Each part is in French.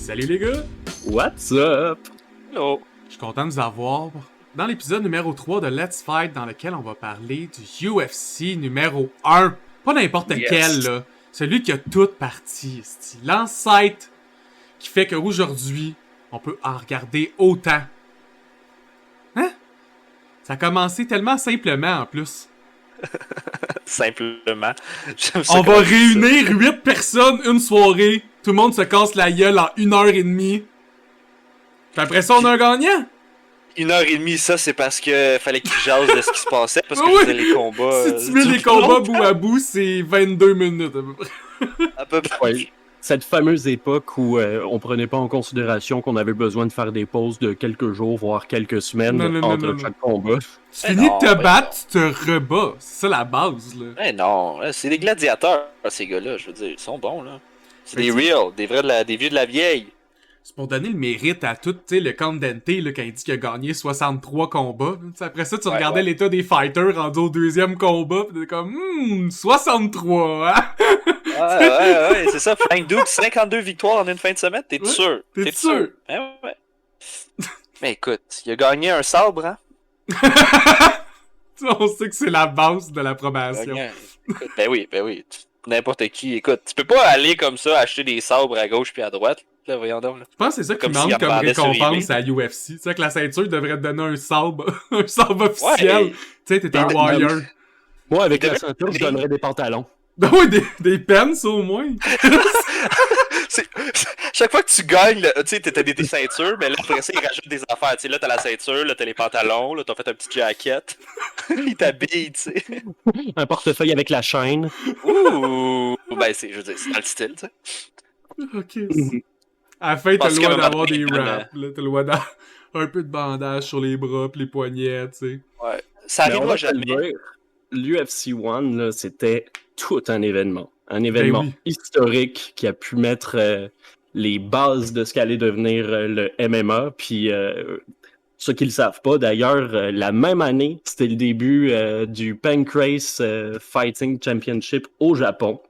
Salut les gars! What's up? Hello. Je suis content de vous avoir dans l'épisode numéro 3 de Let's Fight dans lequel on va parler du UFC numéro 1. Pas n'importe lequel, là. Celui qui a toute partie. L'ancêtre qui fait qu'aujourd'hui, on peut en regarder autant. Hein? Ça a commencé tellement simplement en plus. Simplement. On va réunir 8 personnes une soirée. Tout le monde se casse la gueule en 1h30. Puis après ça, on a un gagnant. 1h30, ça, c'est parce que fallait qu'ils jasent de ce qui se passait, parce que Oui. je faisais les combats. Si tu mets les combats bout à bout, c'est 22 minutes à peu près. À peu près. Ouais. Cette fameuse époque où on prenait pas en considération qu'on avait besoin de faire des pauses de quelques jours, voire quelques semaines entre chaque combat. Tu finis de te battre, tu te rebats. C'est ça la base, là. Eh non, c'est des gladiateurs, ces gars-là, je veux dire. Ils sont bons, là. C'est des Mais real, des vieux de la vieille. C'est pour donner le mérite à tout, tu sais, le Candente, là, quand il dit qu'il a gagné 63 combats. T'sais, après ça, tu regardais l'état des fighters rendu au deuxième combat, pis t'es comme, 63, hein? Ouais, c'est ça. Frank Duke, 52 victoires en une fin de semaine, t'es sûr? T'es sûr? Hein, ouais. Mais écoute, il a gagné un sabre, hein? On sait que c'est la base de l'approbation. Écoute, ben oui. N'importe qui. Écoute, tu peux pas aller comme ça acheter des sabres à gauche puis à droite. Là, voyons donc. Là. Je pense que c'est ça qu'ils Comme s'il manque comme en vendait sur récompense eBay. à UFC. Tu sais, que la ceinture devrait te donner un sabre, un sabre officiel. Ouais. Tu sais, t'es un warrior. Moi, avec Il la devait- ceinture, je donnerais des pantalons. Ben oui, des pens au moins. Chaque fois que tu gagnes, tu sais, t'as des ceintures, mais là, après ça, ils rajoutent des affaires. Tu sais, là, t'as la ceinture, là, t'as les pantalons, là, t'as fait un petit jacket. Ils t'habillent, tu sais. Un portefeuille avec la chaîne. Ouh! Ben, je veux dire, c'est dans le style, tu sais. Ok. À la fin, t'as Parce le qu'à droit un moment d'avoir donné, des il donne, wraps, là. T'as le droit d'avoir un peu de bandage sur les bras pis les poignets, tu sais. Ouais. Ça Mais on arrivera va te le jamais. dire, l'UFC One, là, c'était tout un événement. Un événement oui. historique qui a pu mettre les bases de ce qu'allait devenir le MMA. Puis, ceux qui ne le savent pas, d'ailleurs, la même année, c'était le début du Pancrase Fighting Championship au Japon.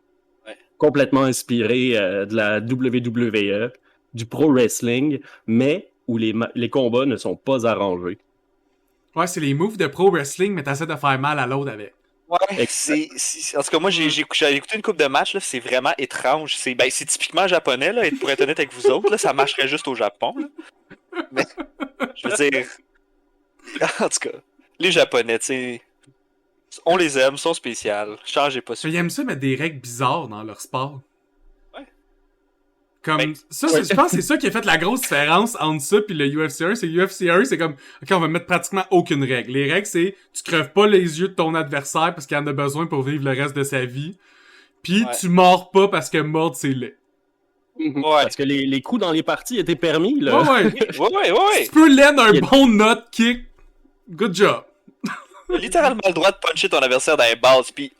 Ouais. Complètement inspiré de la WWE, du pro wrestling, mais où les combats ne sont pas arrangés. Ouais, c'est les moves de pro wrestling, mais t'essaies de faire mal à l'autre avec. Ouais, en tout cas, moi, j'ai écouté une couple de matchs, là, c'est vraiment étrange. C'est typiquement japonais, là, et pour être honnête avec vous autres, là, ça marcherait juste au Japon, là. Mais, je veux dire, en tout cas, les Japonais, tu sais, on les aime, sont spéciales. Changez pas ça. Ils aiment ça mettre des règles bizarres dans leur sport. Ouais. Comme, Ben, ça, je pense que c'est ça qui a fait la grosse différence entre ça pis le UFC 1. C'est UFC 1, c'est comme, ok, on va mettre pratiquement aucune règle. Les règles, c'est, tu crèves pas les yeux de ton adversaire parce qu'il en a besoin pour vivre le reste de sa vie. Pis tu mords pas parce que mordre, c'est laid. Ouais. Parce que les coups dans les parties étaient permis, là. Ouais. Ouais. Tu peux laide un bon nut kick. Good job. T'as littéralement le droit de puncher ton adversaire dans les bases, puis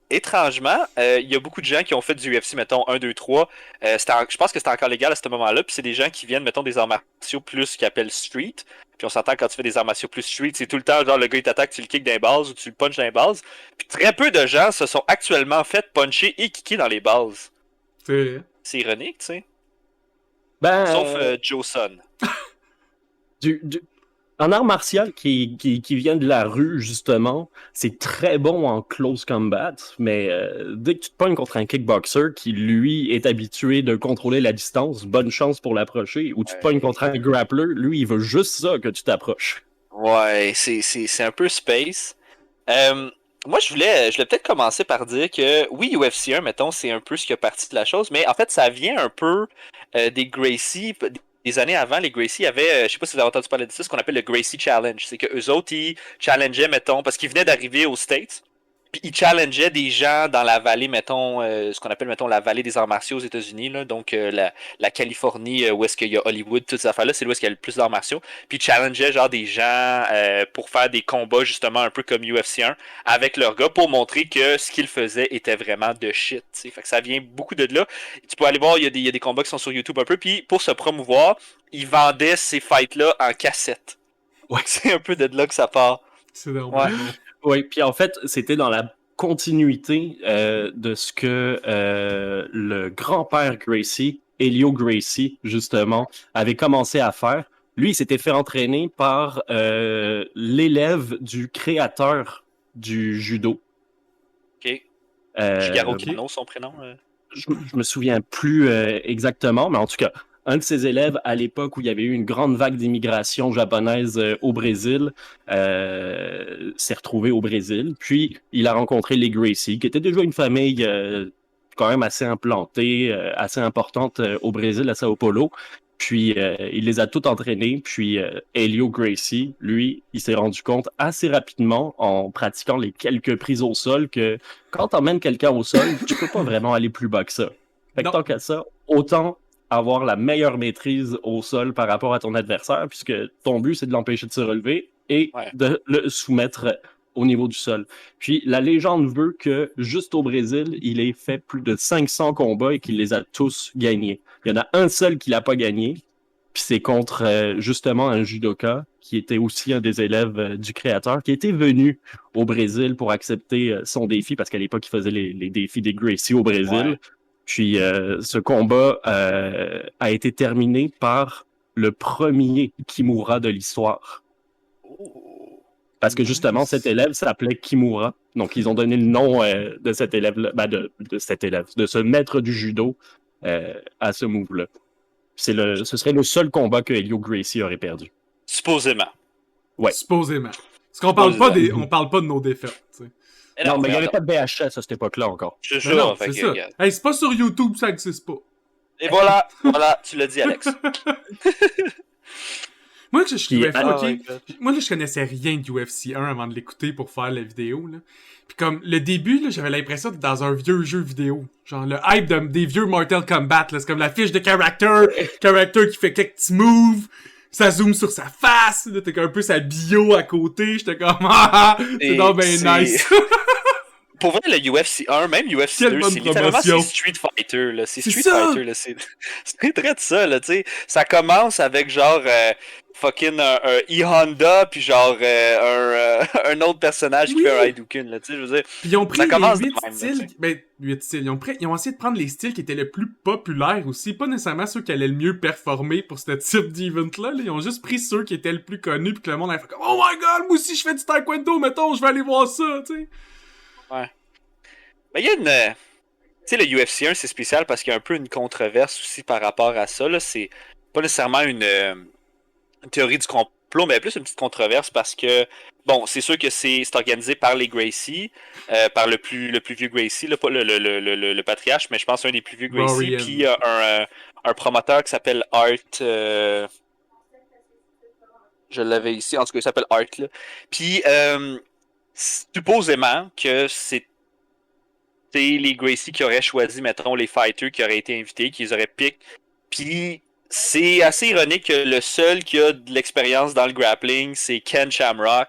étrangement, il y a beaucoup de gens qui ont fait du UFC, mettons, 1, 2, 3. Je pense que c'était encore légal à ce moment-là, puis c'est des gens qui viennent, mettons, des arts martiaux plus qu'ils appellent street. Puis on s'entend quand tu fais des arts martiaux plus street, c'est tout le temps, genre, le gars il t'attaque, tu le kicks dans les bases ou tu le punches dans les bases. Puis très peu de gens se sont actuellement fait puncher et kicker dans les bases. C'est vrai. C'est ironique, tu sais. Ben, Sauf Joe Son. en art martial qui vient de la rue, justement, c'est très bon en close combat, mais dès que tu te pognes contre un kickboxer qui, lui, est habitué de contrôler la distance, bonne chance pour l'approcher, ou tu te pognes contre un grappler, lui, il veut juste ça, que tu t'approches. Ouais, c'est un peu space. Moi, je voulais peut-être commencer par dire que, oui, UFC 1, mettons, c'est un peu ce qui a parti de la chose, mais en fait, ça vient un peu des Gracie. Des années avant, les Gracie avaient, je sais pas si vous avez entendu parler de ça, ce qu'on appelle le Gracie Challenge. C'est que eux autres, ils challengeaient, mettons, parce qu'ils venaient d'arriver aux States, puis ils challengeaient des gens dans la vallée, mettons, ce qu'on appelle, mettons, la vallée des arts martiaux aux États-Unis, là, donc la Californie, où est-ce qu'il y a Hollywood, toutes ces affaires-là, c'est là où est-ce qu'il y a le plus d'arts martiaux. Puis ils challengeaient, genre, des gens pour faire des combats, justement, un peu comme UFC 1, avec leurs gars, pour montrer que ce qu'ils faisaient était vraiment de shit, t'sais. Fait que ça vient beaucoup de là. Tu peux aller voir, il y a des combats qui sont sur YouTube un peu, puis pour se promouvoir, ils vendaient ces fights-là en cassette. Ouais. C'est un peu de là que ça part. C'est normal. Ouais. Oui, puis en fait, c'était dans la continuité de ce que le grand-père Gracie Helio Gracie, justement, avait commencé à faire. Lui, il s'était fait entraîner par l'élève du créateur du judo. Ok. Euh, Shigeru ok. Kano, son prénom. je me souviens plus exactement, mais en tout cas, un de ses élèves à l'époque où il y avait eu une grande vague d'immigration japonaise au Brésil s'est retrouvé au Brésil. Puis il a rencontré les Gracie, qui était déjà une famille quand même assez implantée, assez importante au Brésil, à Sao Paulo. Puis il les a tous entraînés. Puis Helio Gracie, lui, il s'est rendu compte assez rapidement en pratiquant les quelques prises au sol que quand t'emmènes quelqu'un au sol, tu peux pas vraiment aller plus bas que ça. Fait que Non. tant qu'à ça, autant avoir la meilleure maîtrise au sol par rapport à ton adversaire, puisque ton but, c'est de l'empêcher de se relever et Ouais. de le soumettre au niveau du sol. Puis la légende veut que juste au Brésil, il ait fait plus de 500 combats et qu'il les a tous gagnés. Il y en a un seul qui l'a pas gagné, puis c'est contre justement un judoka qui était aussi un des élèves du créateur, qui était venu au Brésil pour accepter son défi, parce qu'à l'époque, il faisait les défis des Gracie au Brésil. Ouais. Puis ce combat a été terminé par le premier Kimura de l'histoire. Oh. Parce que justement, Nice. cet élève s'appelait Kimura. Donc, ils ont donné le nom de cet élève-là, de cet élève, de ce maître du judo à ce move-là. Ce serait le seul combat que Helio Gracie aurait perdu. Supposément. Ouais. Supposément. Parce qu'on parle pas Supposément. on parle pas de nos défaites, tu sais. Eh Non, mais il n'y avait regarde, pas de VHS à cette époque-là encore. je Mais non, jure, fait c'est que, ça. regarde. Hey, c'est pas sur YouTube, ça existe pas. Et voilà, voilà, tu l'as dit, Alex. Moi, je trouvais Puis, Oh fucké. my God. Moi, là, je connaissais rien de UFC 1 avant de l'écouter pour faire la vidéo, là. Puis comme, le début, là, j'avais l'impression d'être dans un vieux jeu vidéo. Genre, le hype des vieux Mortal Kombat, là. C'est comme la fiche de character qui fait quelques petits moves. Ça zoome sur sa face, là. T'as un peu sa bio à côté. J'étais comme, ah, c'est donc ben nice. Pour vrai, le UFC 1, même UFC Quelle 2, bonne c'est littéralement promotion. Street Fighter, là. C'est C'est Street ça! Fighter, là. C'est très de ça, là, tu sais. Ça commence avec genre fucking un E-Honda, puis genre un autre personnage qui Oui. fait un Hadouken, là, tu sais, je veux dire. Puis ils ont pris Ça les commence de 8 même, là, styles. tu sais. Ben, 8 styles. Ils ont essayé de prendre les styles qui étaient les plus populaires aussi. Pas nécessairement ceux qui allaient le mieux performer pour ce type d'event-là. Là. Ils ont juste pris ceux qui étaient le plus connus. Puis que le monde a fait comme, oh my god, moi aussi je fais du taekwondo, mettons, je vais aller voir ça, tu sais. Ouais. Mais il y a une. Tu sais, le UFC 1, c'est spécial parce qu'il y a un peu une controverse aussi par rapport à ça, là. C'est pas nécessairement une théorie du complot, mais plus une petite controverse parce que, bon, c'est sûr que c'est organisé par les Gracie, par le plus vieux Gracie, là, pas le patriarche, mais je pense un des plus vieux Gracie. Rorian. Puis il y a un promoteur qui s'appelle Art. Je l'avais ici, en tout cas, il s'appelle Art. Là. Puis, supposément que c'est les Gracie qui auraient choisi, mettons, les fighters qui auraient été invités, qu'ils auraient pick. Puis, c'est assez ironique que le seul qui a de l'expérience dans le grappling, c'est Ken Shamrock.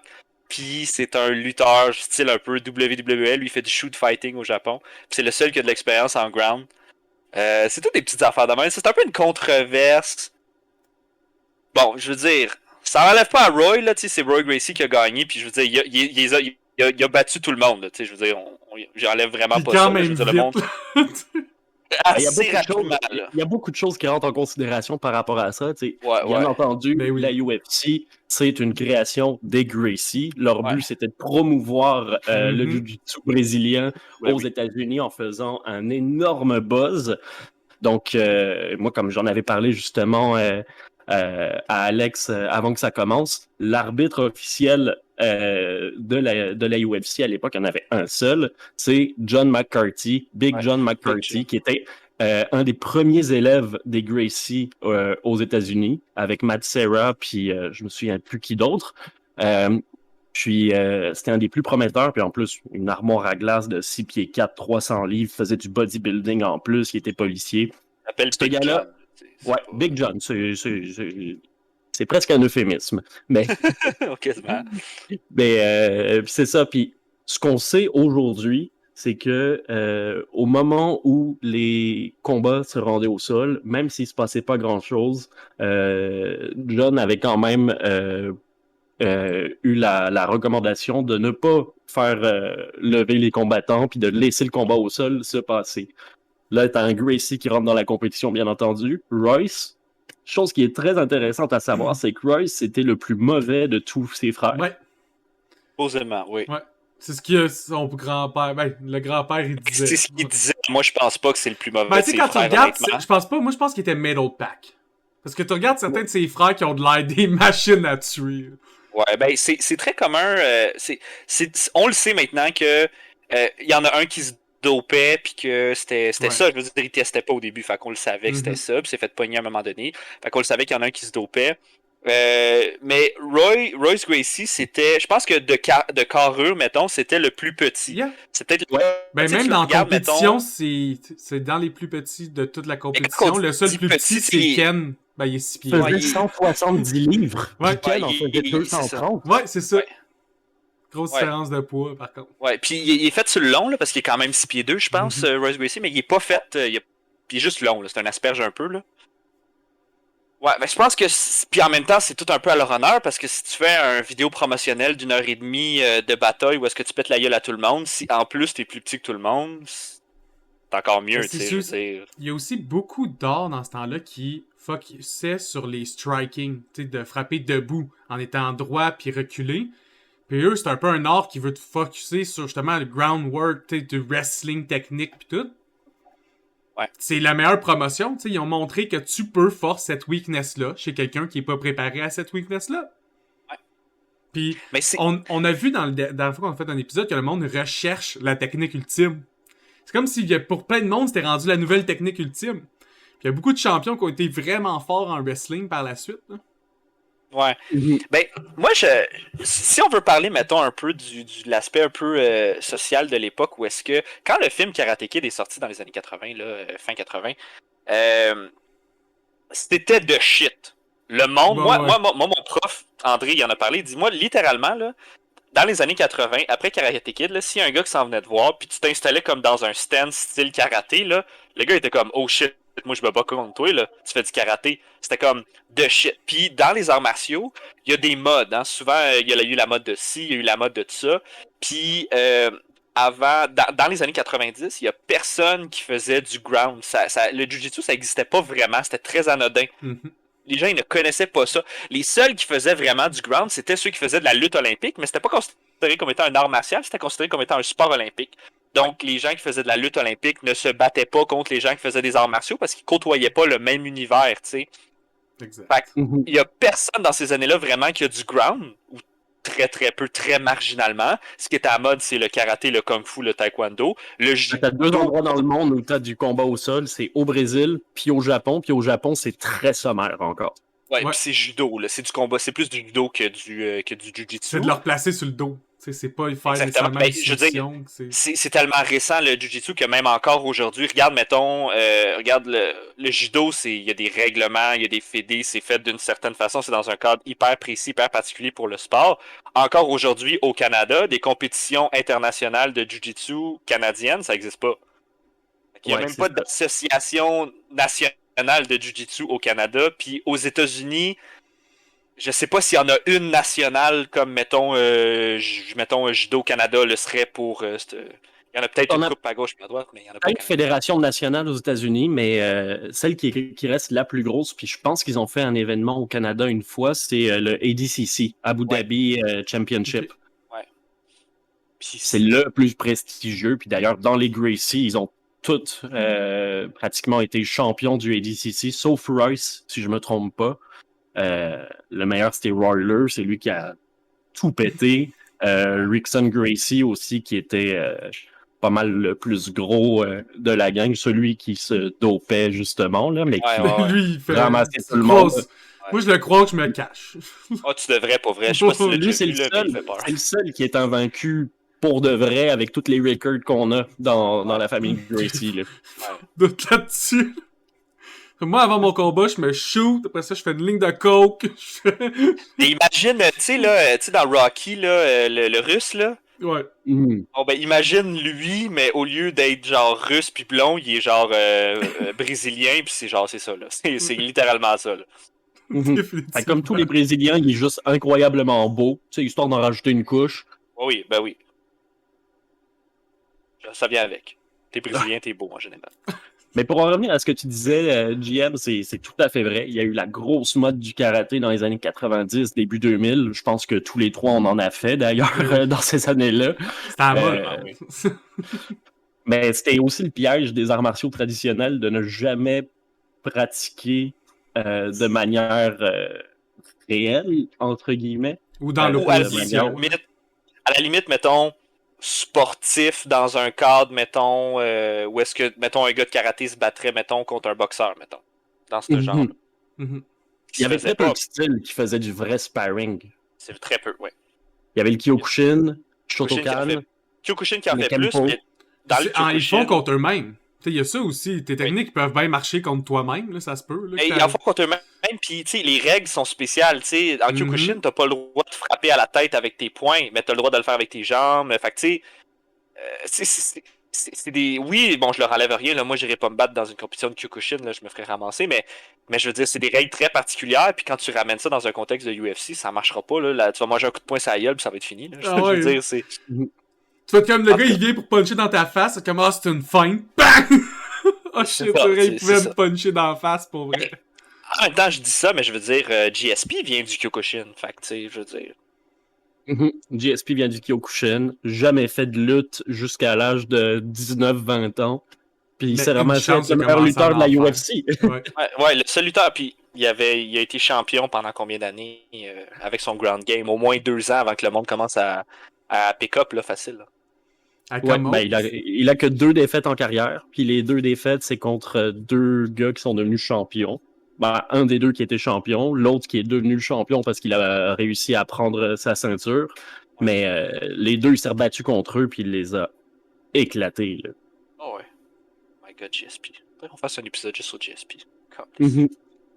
Puis, c'est un lutteur style un peu WWE. Lui, il fait du shoot fighting au Japon. Puis, c'est le seul qui a de l'expérience en ground. C'est toutes des petites affaires de même. C'est un peu une controverse. Bon, je veux dire, ça enlève pas à Roy, là, tu sais, c'est Roy Gracie qui a gagné. Puis, je veux dire, il a battu tout le monde, là, tu sais, je veux dire, j'enlève vraiment Puis pas quand ça. même Je veux dire, le vite. monde. Il y a Assez beaucoup de choses, rapidement, là. il y a beaucoup de choses qui rentrent en considération par rapport à ça. Tu sais. Ouais, Bien ouais. entendu, Ben oui. la UFC, c'est une création des Gracie. Leur but, Ouais. c'était de promouvoir le Mhm. jiu-jitsu brésilien Ouais, aux oui. États-Unis en faisant un énorme buzz. Donc, moi, comme j'en avais parlé justement à Alex avant que ça commence, l'arbitre officiel de la UFC à l'époque, il y en avait un seul, c'est John McCarthy, Big Ouais. John Big McCarthy, John. qui était un des premiers élèves des Gracie aux États-Unis, avec Matt Serra, puis je me souviens plus qui d'autre. Puis c'était un des plus prometteurs, puis en plus, une armoire à glace de 6 pieds 4, 300 livres, faisait du bodybuilding en plus, il était policier. Il s'appelle Ce Big gars-là, John. C'est ouais, pas- Big John, c'est presque un euphémisme. Mais, Quasiment. puis c'est ça. Puis ce qu'on sait aujourd'hui, c'est que au moment où les combats se rendaient au sol, même s'il se passait pas grand-chose, John avait quand même eu la recommandation de ne pas faire lever les combattants puis de laisser le combat au sol se passer. Là, t'as un Gracie qui rentre dans la compétition, bien entendu. Royce, chose qui est très intéressante à savoir, c'est que Royce, c'était le plus mauvais de tous ses frères. Ouais, Supposément, oui. ouais. C'est ce que son grand-père, ben, le grand-père, il disait. C'est ce qu'il disait. Moi, je pense pas que c'est le plus mauvais Ben, de tu sais, ses quand tu frères, regardes, honnêtement. je pense pas, moi, je pense qu'il était middle pack. Parce que tu regardes certains de ses frères qui ont de l'air des machines à tuer. Ouais, ben, c'est très commun. On le sait maintenant que il y en a un qui se dopait, puis que c'était Ouais. ça. Je veux dire, il testait pas au début, fait qu'on le savait que c'était ça, puis s'est fait pogner à un moment donné. Fait qu'on le savait qu'il y en a un qui se dopait. Mais Royce Gracie, c'était. Je pense que de carrure, mettons, c'était le plus petit. Yeah. C'est peut-être. Ben, tu sais, même tu dans la regardes, compétition, mettons, c'est dans les plus petits de toute la quand compétition. on Le seul dit plus petit, c'est c'est- Ken. Ben, il est 6 pieds. Il Ouais, faisait 170 livres. Ouais. Puis Ken en Ouais, faisait c'est ça. 230. Ouais, c'est ça. Ouais. Grosse Ouais. différence de poids, par contre. Ouais, puis il est fait sur le long, là, parce qu'il est quand même 6 pieds 2, je pense, Royce Gracie, mais il est pas fait. Il est juste long, là. C'est un asperge un peu, là. Ouais, mais je pense que. Puis en même temps, c'est tout un peu à leur honneur, parce que si tu fais un vidéo promotionnelle d'1 heure et demie de bataille où est-ce que tu pètes la gueule à tout le monde, si en plus t'es plus petit que tout le monde, c'est encore mieux, Mais tu c'est sais. Je sûr, veux dire. il y a aussi beaucoup d'or dans ce temps-là qui focusaient sur les striking, tu sais, de frapper debout en étant droit puis reculé. Puis eux, c'est un peu un art qui veut te focusser sur justement le groundwork, tu sais, du wrestling technique puis tout. Ouais. C'est la meilleure promotion, tu sais, ils ont montré que tu peux forcer cette weakness-là chez quelqu'un qui est pas préparé à cette weakness-là. Ouais. Puis Mais c'est. on a vu dans la dernière fois qu'on a fait un épisode que le monde recherche la technique ultime. C'est comme si pour plein de monde, c'était rendu la nouvelle technique ultime. Puis il y a beaucoup de champions qui ont été vraiment forts en wrestling par la suite. Là. Ouais. Ben, moi, si on veut parler, mettons, un peu de l'aspect un peu social de l'époque, où est-ce que, quand le film Karate Kid est sorti dans les années 80, là, fin 80, c'était de shit. Le monde, Ouais, ouais. moi, mon prof, André, il en a parlé, il dit, moi, littéralement, là, dans les années 80, après Karate Kid, là, s'il y a un gars qui s'en venait te voir, puis tu t'installais comme dans un stand style karaté, là, le gars était comme, oh shit, moi je me bats contre toi, là, tu fais du karaté. C'était comme de shit. Puis dans les arts martiaux, il y a des modes. Hein. Souvent, il y a eu la mode de ci, il y a eu la mode de ça. Puis avant, dans les années 90, il y a personne qui faisait du ground. Le jiu-jitsu, ça n'existait pas vraiment. C'était très anodin. Les gens, ils ne connaissaient pas ça. Les seuls qui faisaient vraiment du ground, c'était ceux qui faisaient de la lutte olympique, mais c'était pas considéré comme étant un art martial, c'était considéré comme étant un sport olympique. Donc, les gens qui faisaient de la lutte olympique ne se battaient pas contre les gens qui faisaient des arts martiaux parce qu'ils côtoyaient pas le même univers, tu sais. Exact. Fait il y a personne dans ces années-là vraiment qui a du ground, ou très très peu, très marginalement. Ce qui est à la mode, c'est le karaté, le kung-fu, le taekwondo. T'as deux endroits dans le monde où t'as du combat au sol, c'est au Brésil, puis au Japon c'est très sommaire encore. Ouais, puis c'est judo, là. C'est du combat, c'est plus du judo que du jiu-jitsu. C'est de leur placer sur le dos. C'est pas faire exactement. des Je veux dire, c'est tellement récent le jiu-jitsu que même encore aujourd'hui, regarde, mettons, regarde le judo, il y a des règlements, il y a des fédés, c'est fait d'une certaine façon, c'est dans un cadre hyper précis, hyper particulier pour le sport. Encore aujourd'hui, au Canada, des compétitions internationales de jiu-jitsu canadiennes, ça n'existe pas. Il n'y a même pas d'association nationale de jiu-jitsu au Canada, puis aux États-Unis, je sais pas s'il y en a une nationale comme, mettons, Judo Canada le serait pour... il y en a peut-être une coupe à gauche et à droite, mais il y en a pas. Une fédération nationale aux États-Unis, mais celle qui reste la plus grosse, puis je pense qu'ils ont fait un événement au Canada une fois, c'est le ADCC, Abu Dhabi Championship. Okay. Ouais. C'est le plus prestigieux, puis d'ailleurs, dans les Gracie, ils ont tous pratiquement été champions du ADCC, sauf Royce, si je me trompe pas. Le meilleur, c'était Royler, c'est lui qui a tout pété. Rickson Gracie aussi, qui était pas mal le plus gros de la gang, celui qui se dopait justement, là, mais qui lui, il fait ramassait tout le monde. Moi, je le crois que je me cache. Oh, tu devrais, pas vrai. Je sais pas si lui, c'est le seul qui est invaincu pour de vrai avec tous les records qu'on a dans la famille Gracie. Là. Doute là-dessus. Moi, avant mon combat, je me shoot. Après ça, je fais une ligne de coke. Et imagine, tu sais, là, dans Rocky, là, le russe, là. Ouais. Bon, ben, imagine lui, mais au lieu d'être genre russe puis blond, il est genre brésilien, puis c'est ça, là. C'est littéralement ça, là. Comme tous les Brésiliens, il est juste incroyablement beau, tu sais, histoire d'en rajouter une couche. Oui, ben oui. Ça vient avec. T'es brésilien, t'es beau en général. Mais pour en revenir à ce que tu disais, GM, c'est tout à fait vrai. Il y a eu la grosse mode du karaté dans les années 90, début 2000. Je pense que tous les trois, on en a fait d'ailleurs dans ces années-là. C'était à la mode. Ah oui. Mais c'était aussi le piège des arts martiaux traditionnels de ne jamais pratiquer de manière réelle, entre guillemets. Ou dans Ou à l'opposition. la limite, mettons, sportif dans un cadre, mettons, où est-ce que, mettons, un gars de karaté se battrait, mettons, contre un boxeur, mettons. Dans ce genre. Il y avait très peu de styles qui faisaient du vrai sparring. C'est très peu, ouais. Il y avait le Kyokushin, Shotokan, Kyokushin qui en le fait plus, Kempo. mais dans le Ils Kyokushin... font contre eux-mêmes. Il y a ça aussi. Tes techniques peuvent bien marcher contre toi-même, là, ça se peut. Là, Ils en font contre eux-mêmes, puis les règles sont spéciales. T'sais. En Kyokushin, t'as pas le droit de frapper à la tête avec tes poings, mais t'as le droit de le faire avec tes jambes. Fait que tu sais, c'est des... Oui, bon, je leur enlève rien. Là. Moi, j'irai pas me battre dans une compétition de Kyokushin, là, je me ferais ramasser, mais je veux dire, c'est des règles très particulières, puis quand tu ramènes ça dans un contexte de UFC, ça marchera pas. Là, tu vas manger un coup de poing sur la gueule, puis ça va être fini. Là. Je veux dire, c'est... Tu vas être comme le gars, il vient pour puncher dans ta face, comme ah, c'est une feinte. BANG! Oh shit, c'est vrai, il pouvait me puncher dans la face pour vrai. En même temps, je dis ça, mais je veux dire, GSP vient du Kyokushin. Fait que, tu sais, je veux dire. GSP vient du Kyokushin, jamais fait de lutte jusqu'à l'âge de 19-20 ans. Puis il s'est ramassé le meilleur lutteur de la UFC. Ouais, le seul lutteur, puis il a été champion pendant combien d'années avec son ground game? Au moins 2 ans avant que le monde commence à pick-up, là, facile. Là. Ouais, ben, il a que 2 défaites en carrière, puis les 2 défaites, c'est contre 2 gars qui sont devenus champions. Ben, un des 2 qui était champion, l'autre qui est devenu champion parce qu'il a réussi à prendre sa ceinture. Mais les 2, il s'est rebattu contre eux, puis il les a éclatés. Là. Oh ouais. My God, GSP. Faudrait qu'on fasse un épisode juste sur GSP.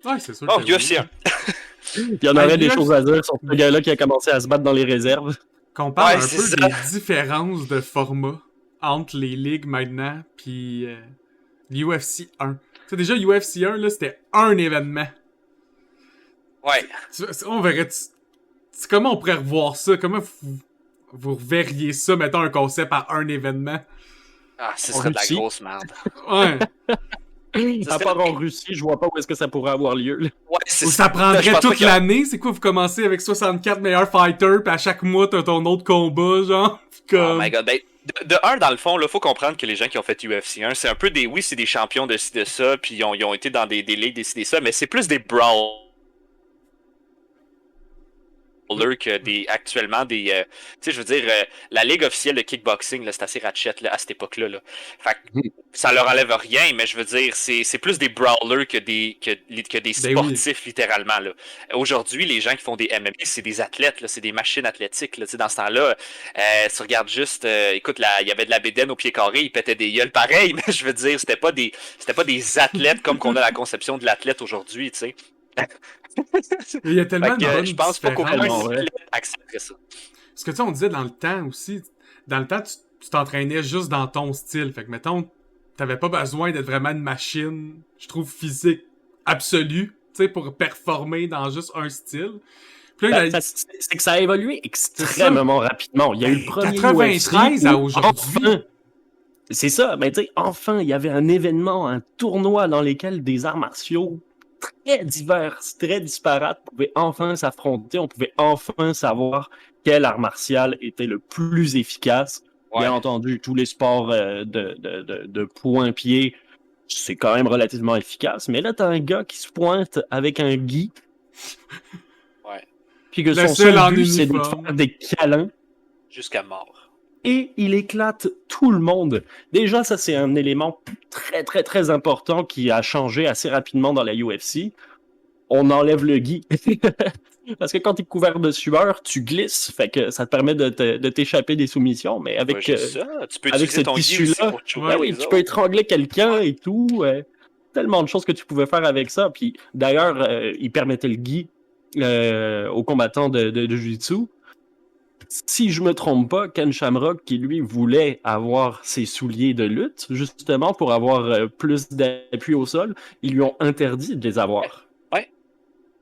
Ouais, c'est sûr. Oh, UFC 1. Il y en aurait des choses à dire sur ce gars-là qui a commencé à se battre dans les réserves. Qu'on parle un peu des différences de format entre les ligues maintenant puis l'UFC 1. Tu sais, déjà, UFC 1, là, c'était un événement. Ouais. On verrait... Comment on pourrait revoir ça? Comment vous reverriez ça, mettons, un concept à un événement? Ah, ce serait de la grosse merde. Ouais. À part en Russie, je vois pas où est-ce que ça pourrait avoir lieu. Là. Ouais, c'est ou ça prendrait toute l'année. C'est quoi, vous commencez avec 64 meilleurs fighters, puis à chaque mois, t'as ton autre combat, genre? Comme... Oh my god. Ben, de un, dans le fond, il faut comprendre que les gens qui ont fait UFC 1, c'est un peu des... Oui, c'est des champions de ci, de ça, puis ils ont été dans des ligues de ci, de ça, mais c'est plus des brawls. Que actuellement des tu sais, je veux dire, la ligue officielle de kickboxing là, c'est assez ratchet là, à cette époque là. Fait que ça leur enlève rien, mais je veux dire, c'est plus des brawlers que des sportifs littéralement là. Aujourd'hui, les gens qui font des MMA, c'est des athlètes là, c'est des machines athlétiques là. Tu sais, dans ce temps-là, tu regardes juste, écoute, il y avait de la bédaine au pied carré, ils pétaient des gueules pareil, mais je veux dire, c'était pas des athlètes comme qu'on a la conception de l'athlète aujourd'hui, tu sais. Il y a tellement de bonnes je pense pas qu'aucun accepterait ça. Parce que tu sais, on disait dans le temps aussi, dans le temps, tu t'entraînais juste dans ton style. Fait que, mettons, t'avais pas besoin d'être vraiment une machine, je trouve, physique absolue, tu sais, pour performer dans juste un style. Puis là, c'est que ça a évolué extrêmement rapidement. Il y a eu le premier 93 à aujourd'hui. C'est ça, mais tu sais, enfin, il y avait un événement, un tournoi dans lequel des arts martiaux très divers, très disparates pouvaient enfin s'affronter. On pouvait enfin savoir quel art martial était le plus efficace. Ouais. Bien entendu, tous les sports de poing-pied, c'est quand même relativement efficace. Mais là, t'as un gars qui se pointe avec un gi. Ouais. Puis que son seul but, c'est de faire des câlins. Jusqu'à mort. Et il éclate tout le monde. Déjà, ça, c'est un élément très, très, très important qui a changé assez rapidement dans la UFC. On enlève le gi. Parce que quand t'es couvert de sueur, tu glisses. Fait que ça te permet de t'échapper des soumissions. Mais avec, tu peux avec ce tissu-là, tu peux étrangler quelqu'un et tout. Tellement de choses que tu pouvais faire avec ça. Puis d'ailleurs, il permettait le gi aux combattants de Jiu-Jitsu. Si je me trompe pas, Ken Shamrock, qui lui voulait avoir ses souliers de lutte, justement pour avoir plus d'appui au sol, ils lui ont interdit de les avoir. Ouais.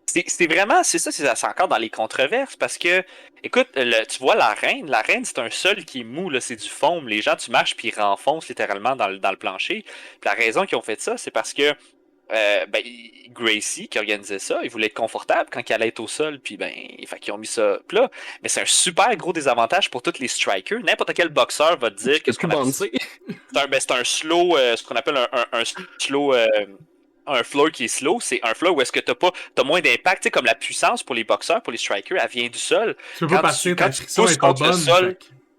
C'est vraiment, c'est encore dans les controverses parce que, écoute, tu vois la reine c'est un sol qui est mou, là, c'est du foam. Les gens, tu marches puis ils renfoncent littéralement dans le plancher. Puis la raison qu'ils ont fait ça, c'est parce que Gracie qui organisait ça, il voulait être confortable quand il allait être au sol, puis fait qu'ils ont mis ça là. Mais c'est un super gros désavantage pour tous les strikers. N'importe quel boxeur va te dire que c'est un slow, ce qu'on appelle un slow. Un floor qui est slow, c'est un floor où est-ce que t'as moins d'impact, tu sais, comme la puissance pour les boxeurs, pour les strikers, elle vient du sol. Tu peux pas passer, ta friction pousses est pas contre le bonne. sol,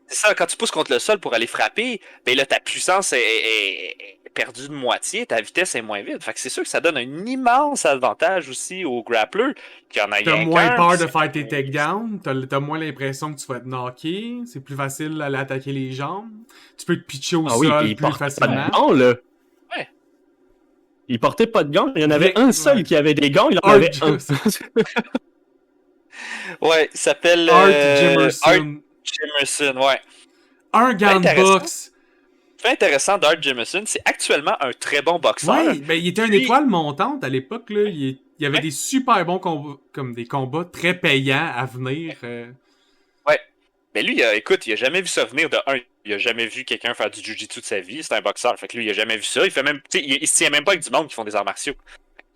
c'est ça, quand tu pousses contre le sol pour aller frapper, ben là, ta puissance est perdue de moitié, ta vitesse est moins vite. Fait que c'est sûr que ça donne un immense avantage aussi aux grapplers, qui en a T'as rien moins qu'un, peur puis de c'est- faire tes takedowns, t'as moins l'impression que tu vas te knocker, c'est plus facile d'aller attaquer les jambes, tu peux te pitcher au Ah oui, puis sol il plus portait pas facilement. de gants, là. Ouais. Il portait pas de gants. Il y en avait Rien- un seul ouais. qui avait des gants, il en Art avait un. Ouais, il s'appelle Art Art Jimerson. Jimerson, ouais. Un gant de Intéressant. boxe. Fait intéressant d'Art Jimerson, c'est actuellement un très bon boxeur. Ouais, ben il était une Puis- étoile montante à l'époque, là. Il y avait Ouais. des super bons combats, comme des combats très payants à venir. Ouais. Mais lui, écoute, il a jamais vu ça venir de un. Il a jamais vu quelqu'un faire du jiu-jitsu de sa vie. C'est un boxeur. Fait que lui, il a jamais vu ça. Il fait même. Tu sais, il se tient même pas avec du monde qui font des arts martiaux.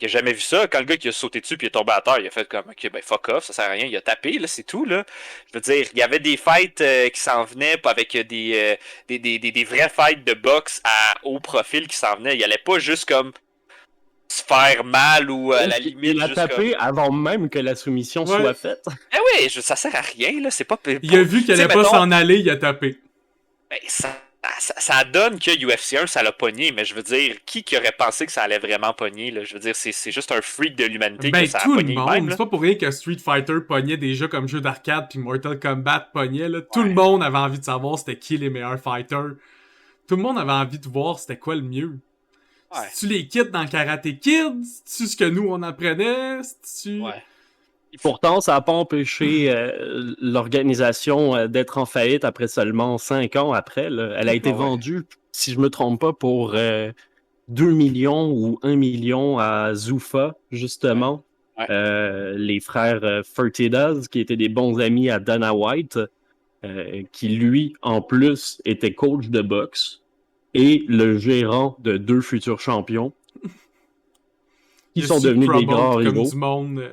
Il a jamais vu ça. Quand le gars qui a sauté dessus puis il est tombé à terre, il a fait comme ok, ben fuck off, ça sert à rien. Il a tapé, là, c'est tout, là. Je veux dire, il y avait des fights qui s'en venaient pas avec des vrais fights de boxe à haut profil qui s'en venaient. Il allait pas juste comme se faire mal ou à la limite. Il a juste tapé comme... avant même que la soumission Ouais. soit faite. Eh oui, ça sert à rien, là. C'est pas. Il a vu qu'il allait pas s'en aller, il a tapé. Ben, ça donne que UFC 1, ça l'a pogné, mais je veux dire, qui aurait pensé que ça allait vraiment pogner, là? Je veux dire, c'est juste un freak de l'humanité Ben que ça a tout le pogné monde, même, là. c'est pas pour rien que Street Fighter pognait déjà comme jeu d'arcade puis Mortal Kombat pognait, là. Tout Ouais. le monde avait envie de savoir c'était qui les meilleurs fighters. Tout le monde avait envie de voir c'était quoi le mieux. Ouais. Si tu les kids dans Karate Kid, tu ce que nous on apprenait, tu Ouais. Pourtant, ça n'a pas empêché l'organisation d'être en faillite après seulement 5 ans après. Là. Elle a été ouais. vendue, si je me trompe pas, pour 2 millions ou 1 million à Zuffa, justement. Ouais. Ouais. Les frères Fertitas, qui étaient des bons amis à Dana White, qui lui, en plus, était coach de boxe et le gérant de 2 futurs champions qui il sont a su devenus des promote grands comme rivaux. du monde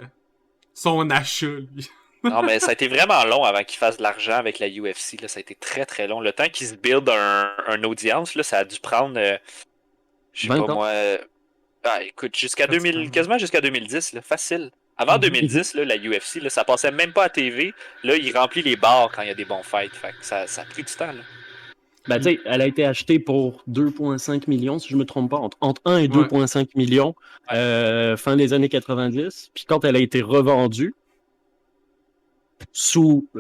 son achat lui. Non, mais ça a été vraiment long avant qu'il fasse de l'argent avec la UFC, là. Ça a été très très long. Le temps qu'il se build un audience, là, ça a dû prendre, je sais 20 pas ans. moi, écoute, jusqu'à 2000, quasiment jusqu'à 2010, là, facile. Avant 2010, là, la UFC, là, ça passait même pas à TV. Là, il remplit les bars quand il y a des bons fights. Fait que ça a pris du temps, là. Ben, tu sais, elle a été achetée pour 2,5 millions, si je me trompe pas, entre 1 et 2,5 millions fin des années 90. Puis quand elle a été revendue,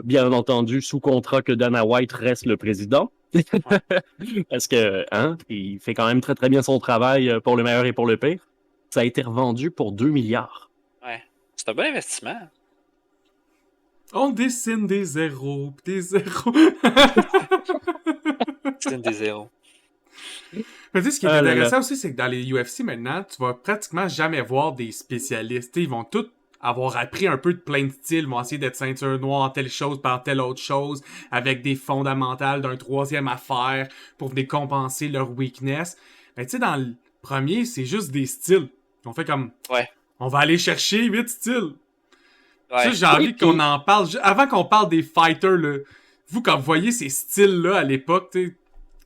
bien entendu, sous contrat que Dana White reste le président, parce que, il fait quand même très très bien son travail pour le meilleur et pour le pire, ça a été revendu pour 2 milliards. Ouais. C'est un bon investissement. On dessine des zéros, pis des zéros. C'est une des zéros. Mais tu sais, ce qui est intéressant aussi, c'est que dans les UFC maintenant, tu vas pratiquement jamais voir des spécialistes. T'sais, ils vont tous avoir appris un peu de plein de styles, ils vont essayer d'être ceinture noire en telle chose par telle autre chose, avec des fondamentales d'un troisième affaire pour venir compenser leur weakness. Mais tu sais, dans le premier, c'est juste des styles. On fait comme, on va aller chercher 8 styles. Ouais. Ça, j'ai envie qu'on en parle. Avant qu'on parle des fighters, là, vous, quand vous voyez ces styles-là à l'époque, t'sais,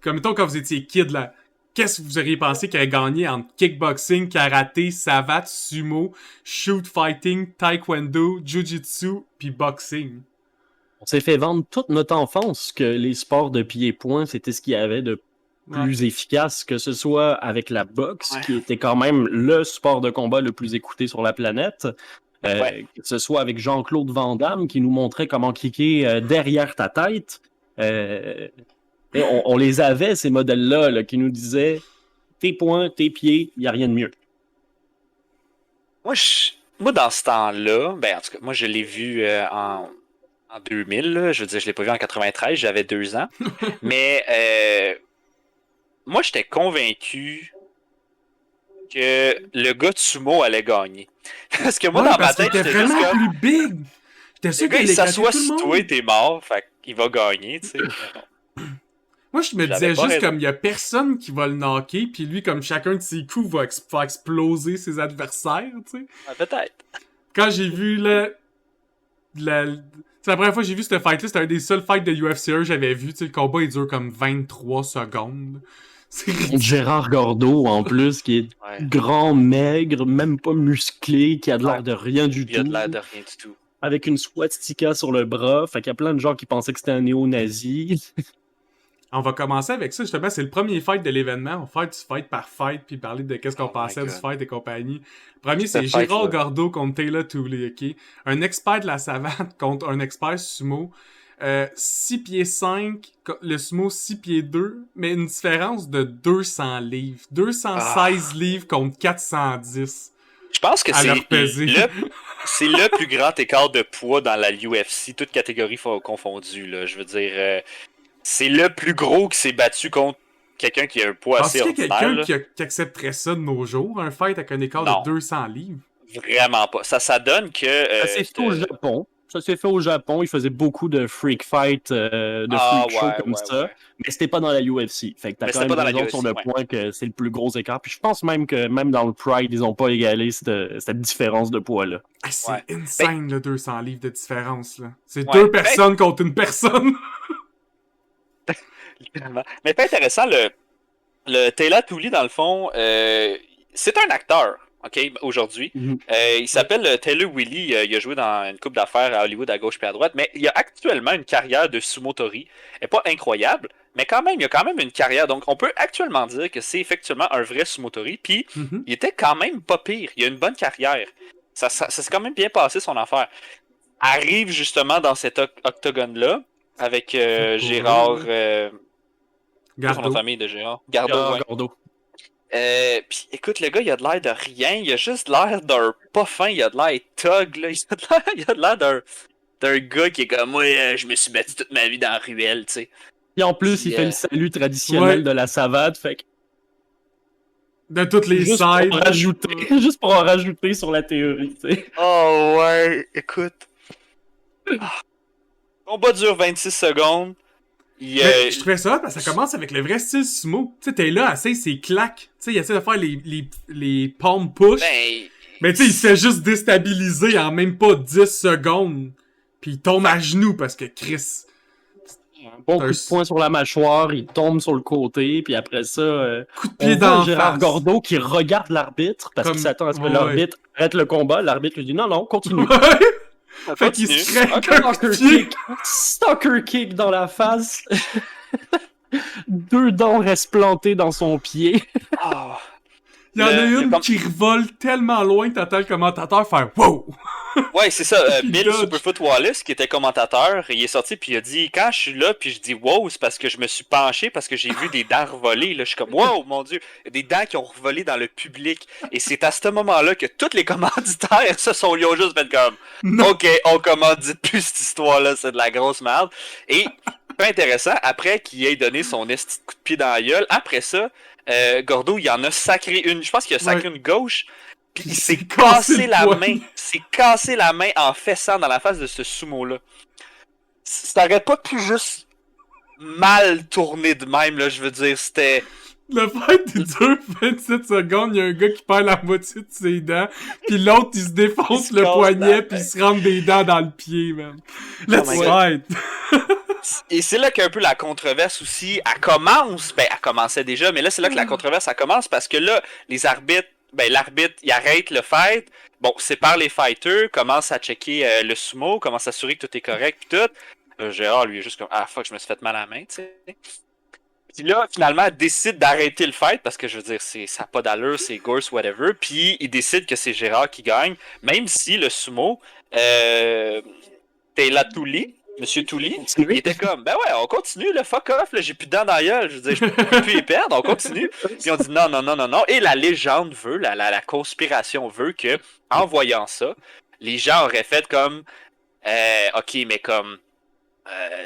comme mettons quand vous étiez kid, là, qu'est-ce que vous auriez pensé qu'il a gagné entre kickboxing, karaté, savate, sumo, shoot fighting, taekwondo, jujitsu, puis boxing? On s'est fait vendre toute notre enfance que les sports de pied-point, c'était ce qu'il y avait de plus efficace, que ce soit avec la boxe, qui était quand même le sport de combat le plus écouté sur la planète, que ce soit avec Jean-Claude Van Damme, qui nous montrait comment kicker derrière ta tête. On les avait, ces modèles-là, là, qui nous disaient tes poings, tes pieds, il n'y a rien de mieux. Moi, dans ce temps-là, ben, en tout cas, moi, je l'ai vu en 2000. Là. Je veux dire, je l'ai pas vu en 93, j'avais 2 ans. Mais moi, j'étais convaincu que le gars de sumo allait gagner. Parce que moi, Ouais, dans ma parce qu'il tête, était j'étais juste vraiment comme... plus big. J'étais Le sûr gars, qu'il il allait éclater s'assoit tout le sur monde. toi et t'es mort, fait qu'il va gagner, tu sais. Mais non. Moi, je me J'avais disais pas juste raison. comme il y a personne qui va le knocker, puis lui, comme chacun de ses coups va faire exploser ses adversaires, tu sais. Ouais, peut-être. Quand j'ai vu c'est la première fois que j'ai vu cette fight-là, c'était un des seuls fights de UFC 1 que j'avais vu, tu sais, le combat il dure comme 23 secondes. C'est ridicule. Gérard Gordeau, en plus, qui est Ouais. grand, maigre, même pas musclé, qui a de Non. l'air de rien du Il a tout. de l'air de rien du tout. Avec une swastika sur le bras. Fait qu'il y a plein de gens qui pensaient que c'était un néo-nazi. On va commencer avec ça, justement, c'est le premier fight de l'événement. On va faire du fight par fight, puis parler de qu'est-ce qu'on Oh pensait my du God. fight et compagnie. Le premier, Ce c'est Gérard fight-là. Gordeau contre Taylor Tooley, ok? Un expert de la savane contre un expert sumo. 6 pieds 5, le sumo 6 pieds 2, mais une différence de 200 livres. 216 livres contre 410. Je pense que À leur peser. c'est le plus grand écart de poids dans la UFC, toutes catégories confondues. Là. Je veux dire, c'est le plus gros qui s'est battu contre quelqu'un qui a un poids assez Penses-tu qu'il y a ordinaire. quelqu'un Là? qui accepterait ça de nos jours, un fight avec un écart Non. de 200 livres? Vraiment pas. Ça donne que... Ça s'est fait au Japon. Ça s'est fait au Japon. Ils faisaient beaucoup de freak fight, de freak show comme ça. ouais. Mais c'était pas dans la UFC. Fait que t'as Mais quand c'était même pas dans la raison sur UFC, le ouais. point que c'est le plus gros écart. Puis je pense même que même dans le Pride, ils ont pas égalé cette différence de poids-là. Ah, c'est Ouais. insane, le 200 livres de différence, là. C'est Ouais. deux personnes contre une personne. Littéralement. Mais pas intéressant, le Taylor Tooley, dans le fond, c'est un acteur, ok, aujourd'hui. Mhm. Il s'appelle Taylor Willy. Il a joué dans une couple d'affaires à Hollywood à gauche et à droite, mais il a actuellement une carrière de sumotori. Elle n'est pas incroyable, mais quand même, il a quand même une carrière. Donc, on peut actuellement dire que c'est effectivement un vrai sumotori. Puis, Mhm. il était quand même pas pire. Il a une bonne carrière. Ça s'est quand même bien passé, son affaire. Arrive justement dans cet octogone-là, avec Gérard... son nom de Gardo. famille de Gérard. Gardo, Gérard ouais. Gordeau. Puis écoute, le gars, il a de l'air de rien. Il a juste l'air d'un pas fin. Il a de l'air thug, là. Il a de l'air d'un gars qui est comme moi, je me suis battu toute ma vie dans la ruelle, tu sais. Et en plus, il fait le salut traditionnel de la savate. Fait que De toutes les juste sides. pour rajouter, juste pour en rajouter sur la théorie, tu sais. Oh ouais, écoute. Le combat dure 26 secondes. Mais je trouvais ça parce que ça commence avec le vrai style sumo. Tu sais, t'es là, essaye ses claques. Tu sais, il essaie de faire les palm push. Ben, Mais tu sais, il se fait juste déstabiliser en même pas 10 secondes. Puis il tombe à genoux parce que Chris. Un bon coup de poing sur la mâchoire, il tombe sur le côté, puis après ça, Coup de on pied voit d'en Gérard face. Gordeau qui regarde l'arbitre parce Comme- qu'il s'attend à ce que ouais. l'arbitre arrête le combat. L'arbitre lui dit non, continue. Fait qu'il se crée Ok. un coup de pied. Stalker kick dans la face. 2 dents restent plantées dans son pied. Ah. Il y en a Le- une comme- qui revole tellement loin que t'entends le commentateur faire wow! Ouais, c'est ça. Puis Bill dodge. Superfoot Wallace, qui était commentateur, il est sorti puis il a dit quand je suis là puis je dis wow, c'est parce que je me suis penché parce que j'ai vu des dents revoler. Là, je suis comme wow, mon Dieu, il y a des dents qui ont revolé dans le public. Et c'est à ce moment-là que tous les commanditaires se sont ils ont juste fait comme Non. ok, on commandite plus cette histoire-là, c'est de la grosse merde. Et pas intéressant, après qu'il ait donné son esti de coup de pied dans la gueule, après ça, Gordo, il en a sacré une. Je pense qu'il a sacré une gauche. Puis il s'est cassé la poing. main. Il s'est cassé la main en fessant dans la face de ce sumo-là. Ça aurait pas pu juste mal tourner de même, là, je veux dire. C'était. Le fight, il dure 27 secondes, il y a un gars qui perd la moitié de ses dents, pis l'autre, il se défonce Il se le casse poignet, la pis il tête. se rentre des dents dans le pied, man. Let's my God. fight! Et c'est là qu'un peu la controverse aussi, elle commence. Ben, elle commençait déjà, mais là, c'est là que la controverse, elle commence parce que là, les arbitres, ben, l'arbitre, il arrête le fight. Bon, sépare les fighters, commence à checker le sumo, commence à s'assurer que tout est correct, pis tout. Gérard, lui, est juste comme, ah fuck, je me suis fait mal à la main, tu sais. Puis là, finalement, elle décide d'arrêter le fight parce que je veux dire, ça n'a pas d'allure, c'est Gorse, whatever. Puis il décide que c'est Gérard qui gagne, même si le sumo, Taylor Tooley, Monsieur Tooley, il était comme, ben ouais, on continue, le fuck off, là, j'ai plus de dents dans la gueule, je veux dire, je peux plus les perdre, on continue. Puis on dit non, non, non, non, non. Et la légende veut, la conspiration veut que, en voyant ça, les gens auraient fait comme, ok, mais comme,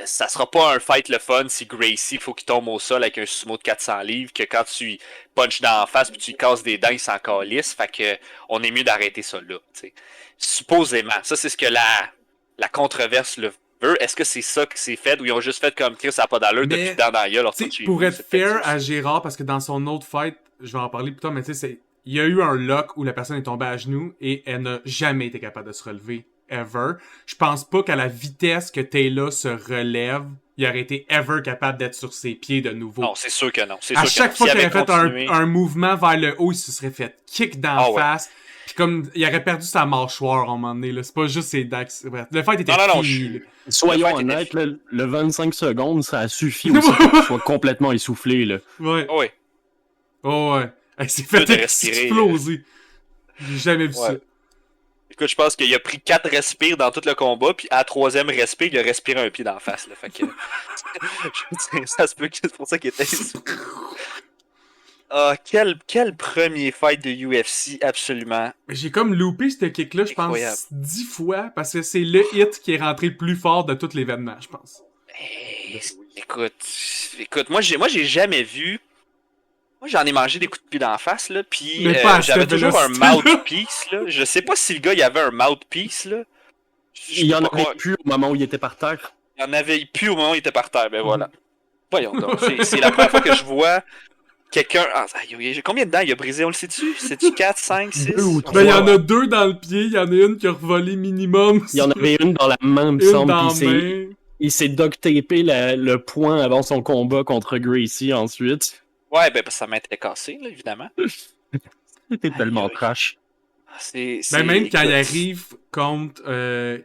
ça sera pas un fight le fun si Gracie faut qu'il tombe au sol avec un sumo de 400 livres, que quand tu y punches dans la face puis tu lui casses des dents, il s'en calisse. Fait que on est mieux d'arrêter ça là. T'sais. Supposément. Ça, c'est ce que la controverse le veut. Est-ce que c'est ça que c'est fait ou ils ont juste fait comme Chris, ça n'a pas d'allure depuis dans la gueule? Pour être fair à Gérard, parce que dans son autre fight, je vais en parler plus tard, mais tu sais, il y a eu un lock où la personne est tombée à genoux et elle n'a jamais été capable de se relever. Ever. Je pense pas qu'à la vitesse que Taylor se relève, il aurait été ever capable d'être sur ses pieds de nouveau. Non, c'est sûr que non. À chaque fois qu'il aurait fait un mouvement vers le haut, il se serait fait kick dans la face. Puis comme, il aurait perdu sa mâchoire à un moment donné. Là. C'est pas juste ses dents. Le fight était fini. Soyons honnêtes, le 25 secondes, ça a suffi aussi pour qu'il soit complètement essoufflé. Là. Ouais. Oui. Oh ouais. Il s'est fait exploser. J'ai jamais vu ça. Écoute, je pense qu'il a pris 4 respires dans tout le combat, puis à la 3e respire, il a respiré un pied d'en face. Là, fait que... ça se peut que c'est pour ça qu'il était... Ah, quel premier fight de UFC, absolument. J'ai comme loupé ce kick-là, je pense, 10 fois, parce que c'est le hit qui est rentré le plus fort de tout l'événement, je pense. Écoute, moi j'ai jamais vu... Moi, j'en ai mangé des coups de pied d'en face, là, puis j'avais toujours un mouthpiece, là. Je sais pas si le gars, il avait un mouthpiece, là. Il y en avait plus au moment où il était par terre. Il y en avait plus au moment où il était par terre, ben voilà. Voyons donc, c'est la première fois que je vois quelqu'un... Ah, combien de dents il a brisé, on le sait-tu? C'est-tu 4, 5, 6? Ben, il y en a 2 dans le pied, il y en a une qui a revolé minimum. Il y en avait une dans la main, me semble, il s'est duct-tapé le poing avant son combat contre Gracie ensuite. Ouais, ben ça m'était cassé, là, évidemment. C'était tellement trash. Même quand il arrive contre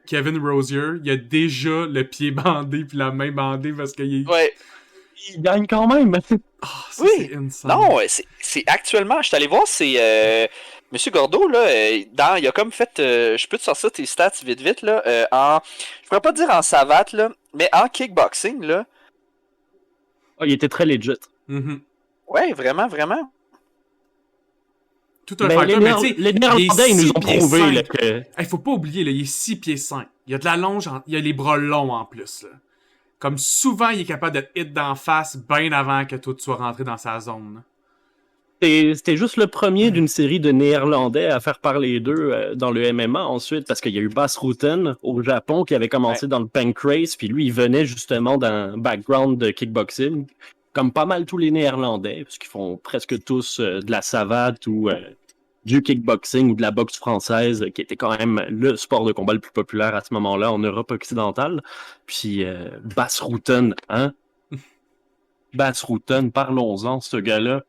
Kevin Rosier, il a déjà le pied bandé puis la main bandée parce qu'il ouais. Il gagne quand même. Oui. Non, c'est actuellement, je suis allé voir, c'est Monsieur Gordo, là, il a comme fait, je peux te sortir tes stats vite, là, je pourrais pas dire en savate, là, mais en kickboxing, là. Oh, il était très legit. Ouais, vraiment. Tout un fighter, mais tu sais, les Néerlandais, ils nous ont prouvé là, que... Hey, faut pas oublier, là, il est 6 pieds 5. Il a de la longe, il a les bras longs en plus. Là. Comme souvent, il est capable de te hit d'en face bien avant que toi tu sois rentré dans sa zone. C'était juste le premier d'une série de Néerlandais à faire parler d'eux dans le MMA ensuite, parce qu'il y a eu Bas Rutten au Japon qui avait commencé dans le pancrase, puis lui, il venait justement d'un background de kickboxing. Comme pas mal tous les Néerlandais, parce qu'ils font presque tous de la savate ou du kickboxing ou de la boxe française, qui était quand même le sport de combat le plus populaire à ce moment-là en Europe occidentale. Puis Bas Rutten, hein? Bas Rutten, parlons-en, ce gars-là,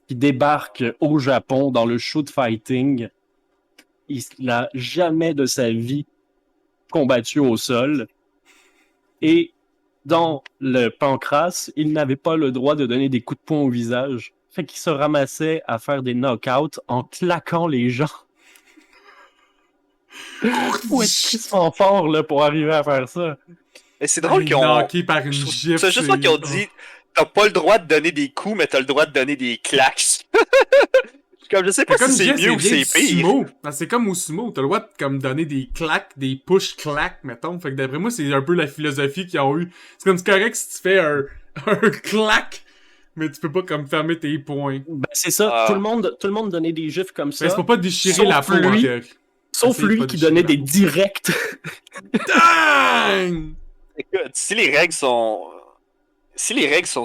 qui débarque au Japon dans le shoot fighting. Il n'a jamais de sa vie combattu au sol. Et dans le pancras, il n'avait pas le droit de donner des coups de poing au visage. Fait qu'il se ramassait à faire des knockouts en claquant les gens. Faut être tristement fort là, pour arriver à faire ça. Et c'est drôle qu'ils ont... par une gifle. C'est juste moi qui ont dit t'as pas le droit de donner des coups, mais t'as le droit de donner des claques. Comme je sais pas si c'est mieux ou c'est pire. C'est comme au sumo, t'as le droit de comme donner des claques, des push-claques, mettons. Fait que d'après moi, c'est un peu la philosophie qu'ils ont eu. C'est comme c'est correct si tu fais un claque, mais tu peux pas comme fermer tes poings. Ben, c'est ça, tout le monde donnait des gifs comme ça. Mais c'est pas déchirer la peau, en théorie. Sauf lui qui donnait des directs. Dang! Écoute, si les règles sont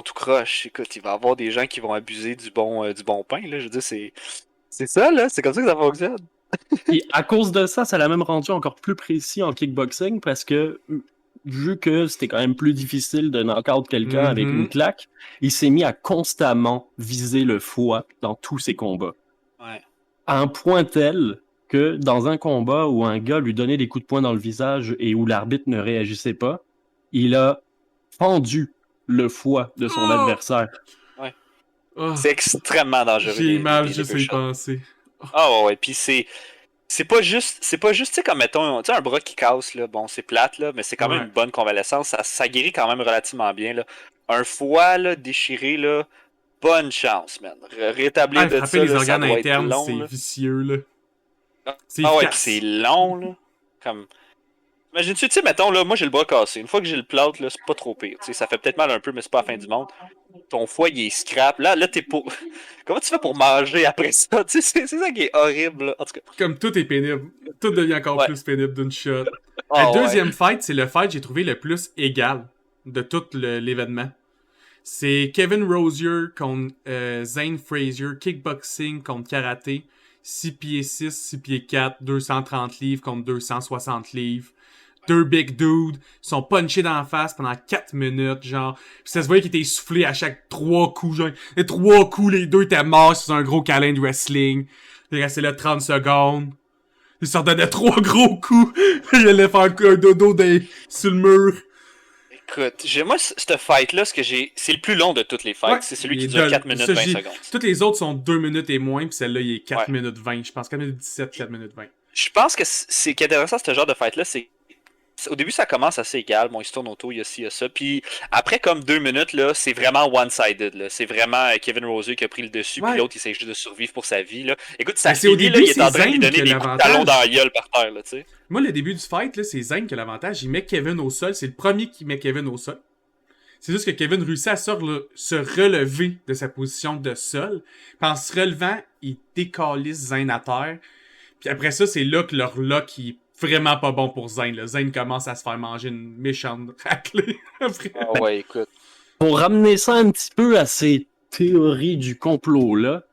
tout croche, écoute, il va y avoir des gens qui vont abuser du bon pain, là. Je veux dire, c'est ça, là. C'est comme ça que ça fonctionne. Et à cause de ça, ça l'a même rendu encore plus précis en kickboxing parce que, vu que c'était quand même plus difficile de knock-out quelqu'un avec une claque, il s'est mis à constamment viser le foie dans tous ses combats. Ouais. À un point tel que dans un combat où un gars lui donnait des coups de poing dans le visage et où l'arbitre ne réagissait pas, il a fendu le foie de son adversaire. Ouais. C'est extrêmement dangereux. J'ai mal juste à y penser. Ah ouais, puis c'est pas juste, tu sais, comme mettons, tu sais, un bras qui casse, là, bon, c'est plate, là, mais c'est quand même une bonne convalescence, ça guérit quand même relativement bien, là. Un foie, là, déchiré, là, bonne chance, man. Rétablir de ça, les là, organes ça doit internes, être long, c'est là. vicieux, là. Ah ouais, pis c'est long, là. Comme... Imagine-tu, tu sais, mettons, là, moi j'ai le bras cassé. Une fois que j'ai le plâtre, là, c'est pas trop pire. Tu sais, ça fait peut-être mal un peu, mais c'est pas la fin du monde. Ton foie, il est scrap. Là, t'es pour. Comment tu fais pour manger après ça? Tu sais, c'est ça qui est horrible, là. En tout cas. Comme tout est pénible. Tout devient encore Ouais. plus pénible d'une shot. Ah, Le deuxième ouais. fight, c'est le fight que j'ai trouvé le plus égal de tout l'événement. C'est Kevin Rosier contre Zane Frazier, kickboxing contre karaté, 6 pieds 6, 6 pieds 4, 230 livres contre 260 livres. Deux big dudes sont punchés dans la face pendant 4 minutes, genre. Pis ça se voyait qu'ils étaient essoufflés à chaque 3 coups, genre. Les 3 coups, les deux étaient morts sur un gros câlin de wrestling. Ils restaient là 30 secondes. Ils se redonnaient 3 gros coups. Ils allaient faire un dodo sur le mur. Écoute, moi, ce fight-là, c'est le plus long de toutes les fights. Ouais, C'est celui il qui est dure done. 4 minutes Ça, 20 secondes. Toutes les autres sont 2 minutes et moins, puis celle-là, il est 4 Ouais. minutes 20. Je pense 4 minutes 17, 4 minutes 20. Je pense que c'est qui est intéressant, ce genre de fight-là, c'est. Au début, ça commence assez égal. Bon, il se tourne autour, il y a ci, il y a ça. Puis après, comme 2 minutes, là, c'est vraiment one-sided. Là. C'est vraiment Kevin Rosier qui a pris le dessus, Ouais. puis l'autre, il essaie juste de survivre pour sa vie. Là. Écoute, ça Mais c'est au finit, là, début, il est en c'est train de lui Zane donner qui a des coups de l'avantage. talon dans la gueule par terre, là, tu sais. Moi, le début du fight, là, c'est Zane qui a l'avantage. Il met Kevin au sol. C'est le premier qui met Kevin au sol. C'est juste que Kevin réussit à se relever de sa position de sol. Puis en se relevant, il décalisse Zane à terre. Puis après ça, c'est là que leur lock est vraiment pas bon pour Zane. Là. Zane commence à se faire manger une méchante raclée. Après. Ah ouais, écoute. Pour ramener ça un petit peu à ces théories du complot-là,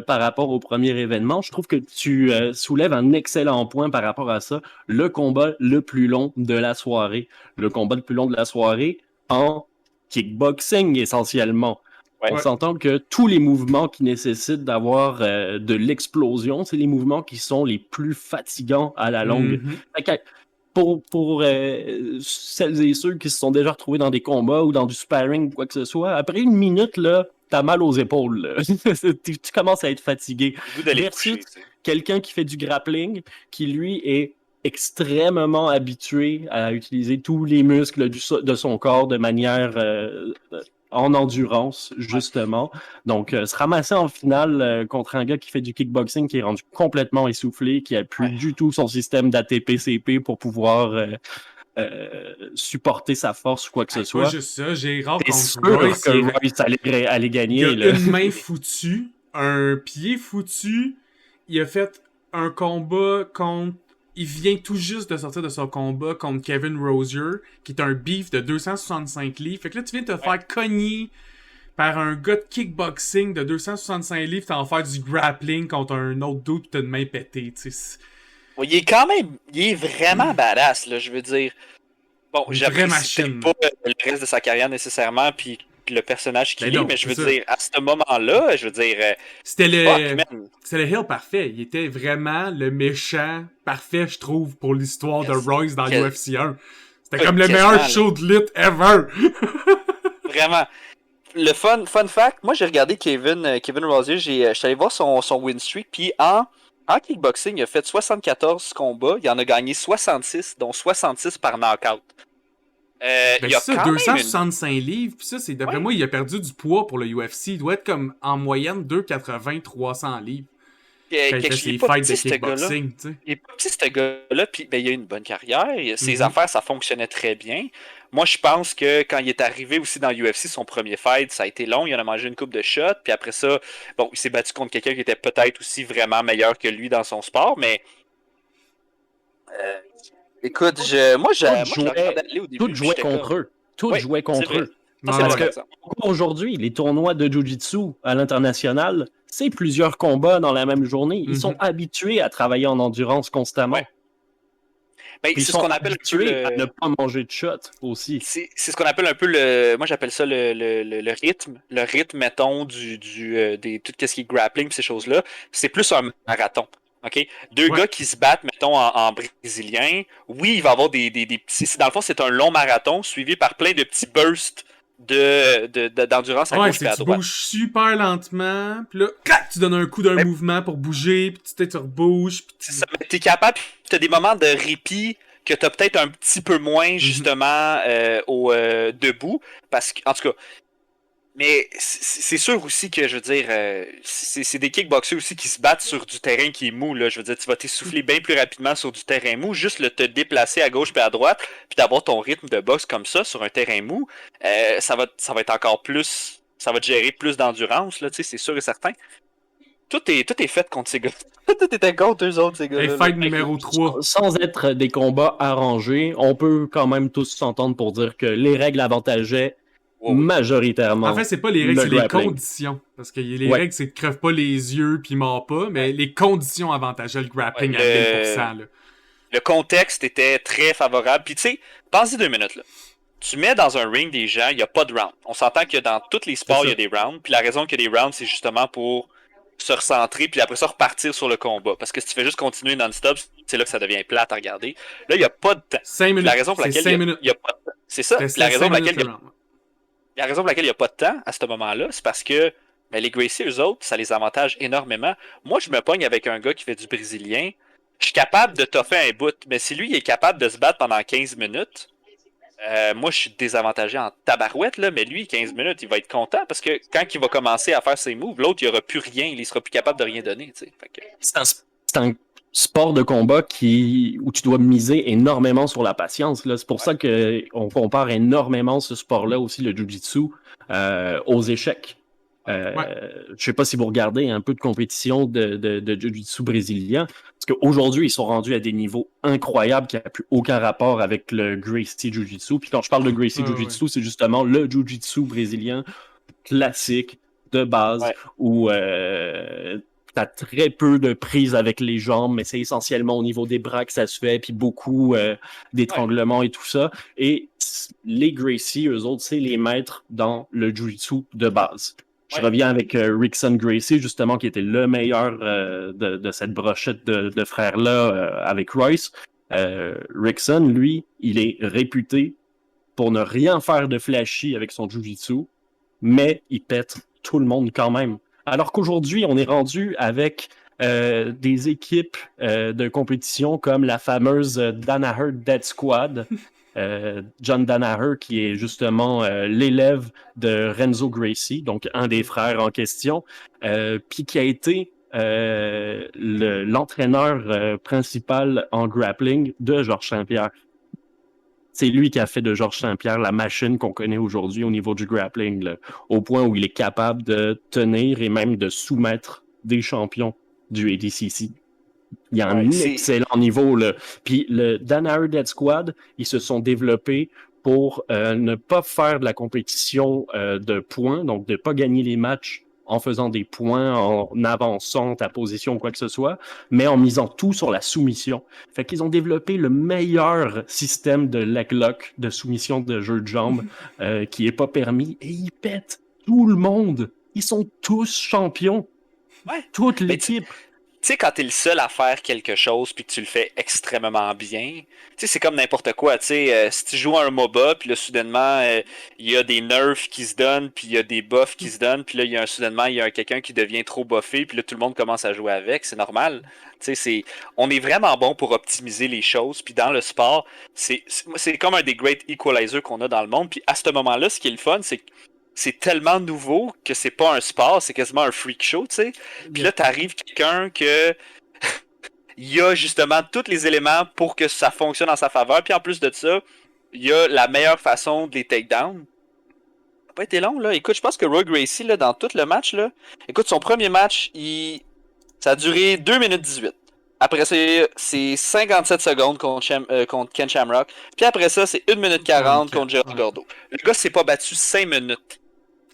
par rapport au premier événement, je trouve que tu soulèves un excellent point par rapport à ça. Le combat le plus long de la soirée. Le combat le plus long de la soirée en kickboxing, essentiellement. Ouais. On s'entend que tous les mouvements qui nécessitent d'avoir de l'explosion, c'est les mouvements qui sont les plus fatigants à la longue. Mhm. Fait que pour celles et ceux qui se sont déjà retrouvés dans des combats ou dans du sparring ou quoi que ce soit, après 1 minute, là, t'as mal aux épaules. Là. tu commences à être fatigué. Le goût d'aller te Versus coucher, tu sais. quelqu'un qui fait du grappling, qui lui est extrêmement habitué à utiliser tous les muscles de son corps de manière en endurance, justement. Donc, se ramasser en finale contre un gars qui fait du kickboxing, qui est rendu complètement essoufflé, qui a plus du tout son système d'ATP-CP pour pouvoir supporter sa force ou quoi que ce Pas soit. juste ça, Gérard T'es contre sûr Royce. que Royce allait gagner. Il a là. une main foutue, un pied foutu. Il a fait un combat contre... Il vient tout juste de sortir de son combat contre Kevin Rosier, qui est un beef de 265 livres. Fait que là, tu viens de te faire cogner par un gars de kickboxing de 265 livres, t'en faire du grappling contre un autre dude pis t'as une main pétée, tu sais. Ouais, il est vraiment badass, là, je veux dire. Bon, Une vraie j'apprécie machine. peut-être pas le reste de sa carrière nécessairement, puis le personnage qu'il Ben non, est, mais je veux c'est ça. dire, à ce moment-là, je veux dire, C'était fuck, le... man. C'était le heel parfait. Il était vraiment le méchant parfait, je trouve, pour l'histoire de Royce dans l'UFC 1. C'était comme le quasiment, meilleur là. show de lutte ever. Vraiment. Le fun fact, moi j'ai regardé Kevin Rosier, je suis allé voir son win streak, puis en kickboxing, il a fait 74 combats, il en a gagné 66, dont 66 par knockout. Ben il y a ça, quand même 265 livres, pis ça, c'est d'après Ouais. moi, il a perdu du poids pour le UFC. Il doit être comme en moyenne 280-300 livres. Quand il fait il ses est pas fights de petit, ce gars-là. kickboxing, tu sais. Il est pas petit, ce gars-là, puis ben, il a eu une bonne carrière. Ses Mhm. affaires, ça fonctionnait très bien. Moi, je pense que quand il est arrivé aussi dans l'UFC, son premier fight, ça a été long. Il en a mangé une coupe de shots. Puis après ça, bon, il s'est battu contre quelqu'un qui était peut-être aussi vraiment meilleur que lui dans son sport. Mais écoute, moi, je le regardais aller au début. Tout puis jouait j'étais contre comme- eux. Tout Oui, jouait c'est contre vrai. eux. Ça, Ouais, c'est ouais. vrai, que- par exemple. Encore aujourd'hui, les tournois de Jiu-Jitsu à l'international, c'est plusieurs combats dans la même journée. Ils Mhm. sont habitués à travailler en endurance constamment. Ouais. Ben, Ils c'est ce sont qu'on appelle un peu habitués à ne pas manger de shot aussi. c'est ce qu'on appelle un peu le. Moi, j'appelle ça le rythme. Le rythme, mettons, tout ce qui est grappling, pis ces choses-là. C'est plus un marathon. OK? Deux Ouais. gars qui se battent, mettons, en brésilien. Oui, il va y avoir des petits. Dans le fond, c'est un long marathon suivi par plein de petits bursts d'endurance à Ouais, gauche c'est et que à tu droite. bouges super lentement, pis là, clac, tu donnes un coup d'un Ouais. mouvement pour bouger, pis tu rebouges, pis C'est ça. Mais t'es capable, t'as des moments de répit que t'as peut-être un petit peu moins, justement, au debout. Parce que, en tout cas, Mais c'est sûr aussi que, je veux dire, c'est des kickboxers aussi qui se battent sur du terrain qui est mou, là. Je veux dire, tu vas t'essouffler bien plus rapidement sur du terrain mou, juste le te déplacer à gauche puis à droite, puis d'avoir ton rythme de boxe comme ça sur un terrain mou, ça va être encore plus... Ça va te gérer plus d'endurance, là, tu sais, c'est sûr et certain. Tout est fait contre ces gars. Tout était contre eux autres, ces gars-là. Hey, fight numéro 3. Sans être des combats arrangés, on peut quand même tous s'entendre pour dire que les règles avantageaient majoritairement. En fait, c'est pas les règles, c'est les grappling. conditions. Parce que les règles, c'est que crève pas les yeux pis mord pas, mais les conditions avantageaient le grappling à 1000%. Là. Le contexte était très favorable. Puis tu sais, pense-y 2 minutes, là. Tu mets dans un ring des gens, il n'y a pas de round. On s'entend que dans tous les sports, il y a des rounds. Puis la raison qu'il y a des rounds, c'est justement pour se recentrer, puis après ça, repartir sur le combat. Parce que si tu fais juste continuer non-stop, c'est là que ça devient plate à regarder. Là, il n'y a pas de temps. 5 minutes. La raison pour laquelle il n'y a pas de temps. C'est ça. La raison pour laquelle il n'y a pas de temps à ce moment-là, c'est parce que les Gracie, eux autres, ça les avantage énormément. Moi, je me pogne avec un gars qui fait du brésilien. Je suis capable de toffer un bout, mais si lui il est capable de se battre pendant 15 minutes, moi, je suis désavantagé en tabarouette, là, mais lui, 15 minutes, il va être content parce que quand il va commencer à faire ses moves, l'autre, il n'aura plus rien, il sera plus capable de rien donner. Fait que... C'est un sport de combat où tu dois miser énormément sur la patience. Là. C'est pour ça qu'on compare énormément ce sport-là aussi, le Jiu-Jitsu, aux échecs. Je sais pas si vous regardez un peu de compétition de Jiu-Jitsu brésilien, parce qu'aujourd'hui, ils sont rendus à des niveaux incroyables qui n'ont plus aucun rapport avec le Gracie Jiu-Jitsu. Puis quand je parle de Gracie Jiu-Jitsu, c'est justement le Jiu-Jitsu brésilien classique, de base, où t'as très peu de prise avec les jambes, mais c'est essentiellement au niveau des bras que ça se fait, puis beaucoup d'étranglements et tout ça. Et les Gracie, eux autres, c'est les maîtres dans le Jiu-Jitsu de base. Je reviens avec Rickson Gracie, justement, qui était le meilleur de cette brochette de frères-là avec Royce. Rickson, lui, il est réputé pour ne rien faire de flashy avec son Jiu-Jitsu, mais il pète tout le monde quand même. Alors qu'aujourd'hui, on est rendu avec des équipes de compétition comme la fameuse Danaher Dead Squad. John Danaher, qui est justement l'élève de Renzo Gracie, donc un des frères en question, puis qui a été l'entraîneur principal en grappling de Georges Saint-Pierre. C'est lui qui a fait de Georges Saint-Pierre la machine qu'on connaît aujourd'hui au niveau du grappling, là, au point où il est capable de tenir et même de soumettre des champions du ADCC. Il y a un excellent niveau, là. Puis le Danaher Dead Squad, ils se sont développés pour ne pas faire de la compétition de points, donc de ne pas gagner les matchs en faisant des points, en avançant ta position ou quoi que ce soit, mais en misant tout sur la soumission. Fait qu'ils ont développé le meilleur système de leg lock, de soumission de jeu de jambes, qui est pas permis, et ils pètent tout le monde. Ils sont tous champions. Toute l'équipe. Tu sais, quand t'es le seul à faire quelque chose puis que tu le fais extrêmement bien, tu sais, c'est comme n'importe quoi. Tu sais, si tu joues à un MOBA, puis là, soudainement, il y a des nerfs qui se donnent, puis il y a des buffs qui se donnent, puis là, soudainement, il y a quelqu'un qui devient trop buffé, puis là, tout le monde commence à jouer avec. C'est normal. Tu sais, on est vraiment bon pour optimiser les choses, puis dans le sport, c'est comme un des great equalizers qu'on a dans le monde. Puis à ce moment-là, ce qui est le fun, c'est que c'est tellement nouveau que c'est pas un sport, c'est quasiment un freak show, tu sais. Puis là, t'arrives quelqu'un que il y a justement tous les éléments pour que ça fonctionne en sa faveur. Puis en plus de ça, il y a la meilleure façon de les take down. Ça n'a pas été long, là. Écoute, je pense que Roy Gracie, là, dans tout le match, là, écoute, son premier match, ça a duré 2 minutes 18. Après ça, c'est 57 secondes contre Ken Shamrock. Puis après ça, c'est 1 minute 40 contre Gerard Gordo. Le gars s'est pas battu 5 minutes.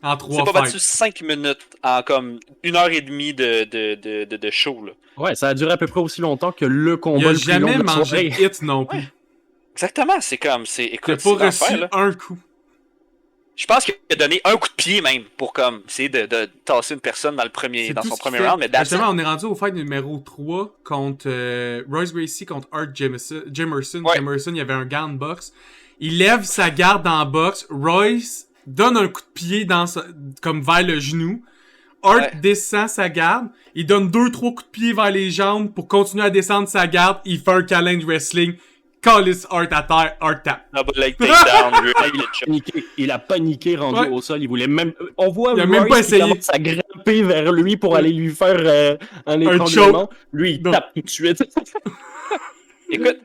En 3 fights. C'est pas battu 5 minutes en comme 1h30 de show, là. Ouais, ça a duré à peu près aussi longtemps que le combat il a le plus long jamais de la mangé soirée. hit non plus. Ouais. Exactement, c'est comme... Écoute, il a pas reçu l'affaire, là. un coup. Je pense qu'il a donné un coup de pied même pour comme essayer de tasser une personne dans son premier round, mais justement, on est rendu au fight numéro 3 contre Royce Gracie contre Art Jimmerson. Jimmerson, il y avait un gant de boxe. Il lève sa garde en boxe. Royce donne un coup de pied comme vers le genou. Art descend sa garde. Il donne 2-3 coups de pied vers les jambes pour continuer à descendre sa garde. Il fait un câlin de wrestling. Callis Hart à terre, Hart tap. Double leg takedown, rear naked choke. Il a paniqué rendu au sol. Il voulait même. On voit il a Royce même pas qui essayé. commence à grimper vers lui pour aller lui faire un étranglement. Lui, il tape tout de suite. Écoute,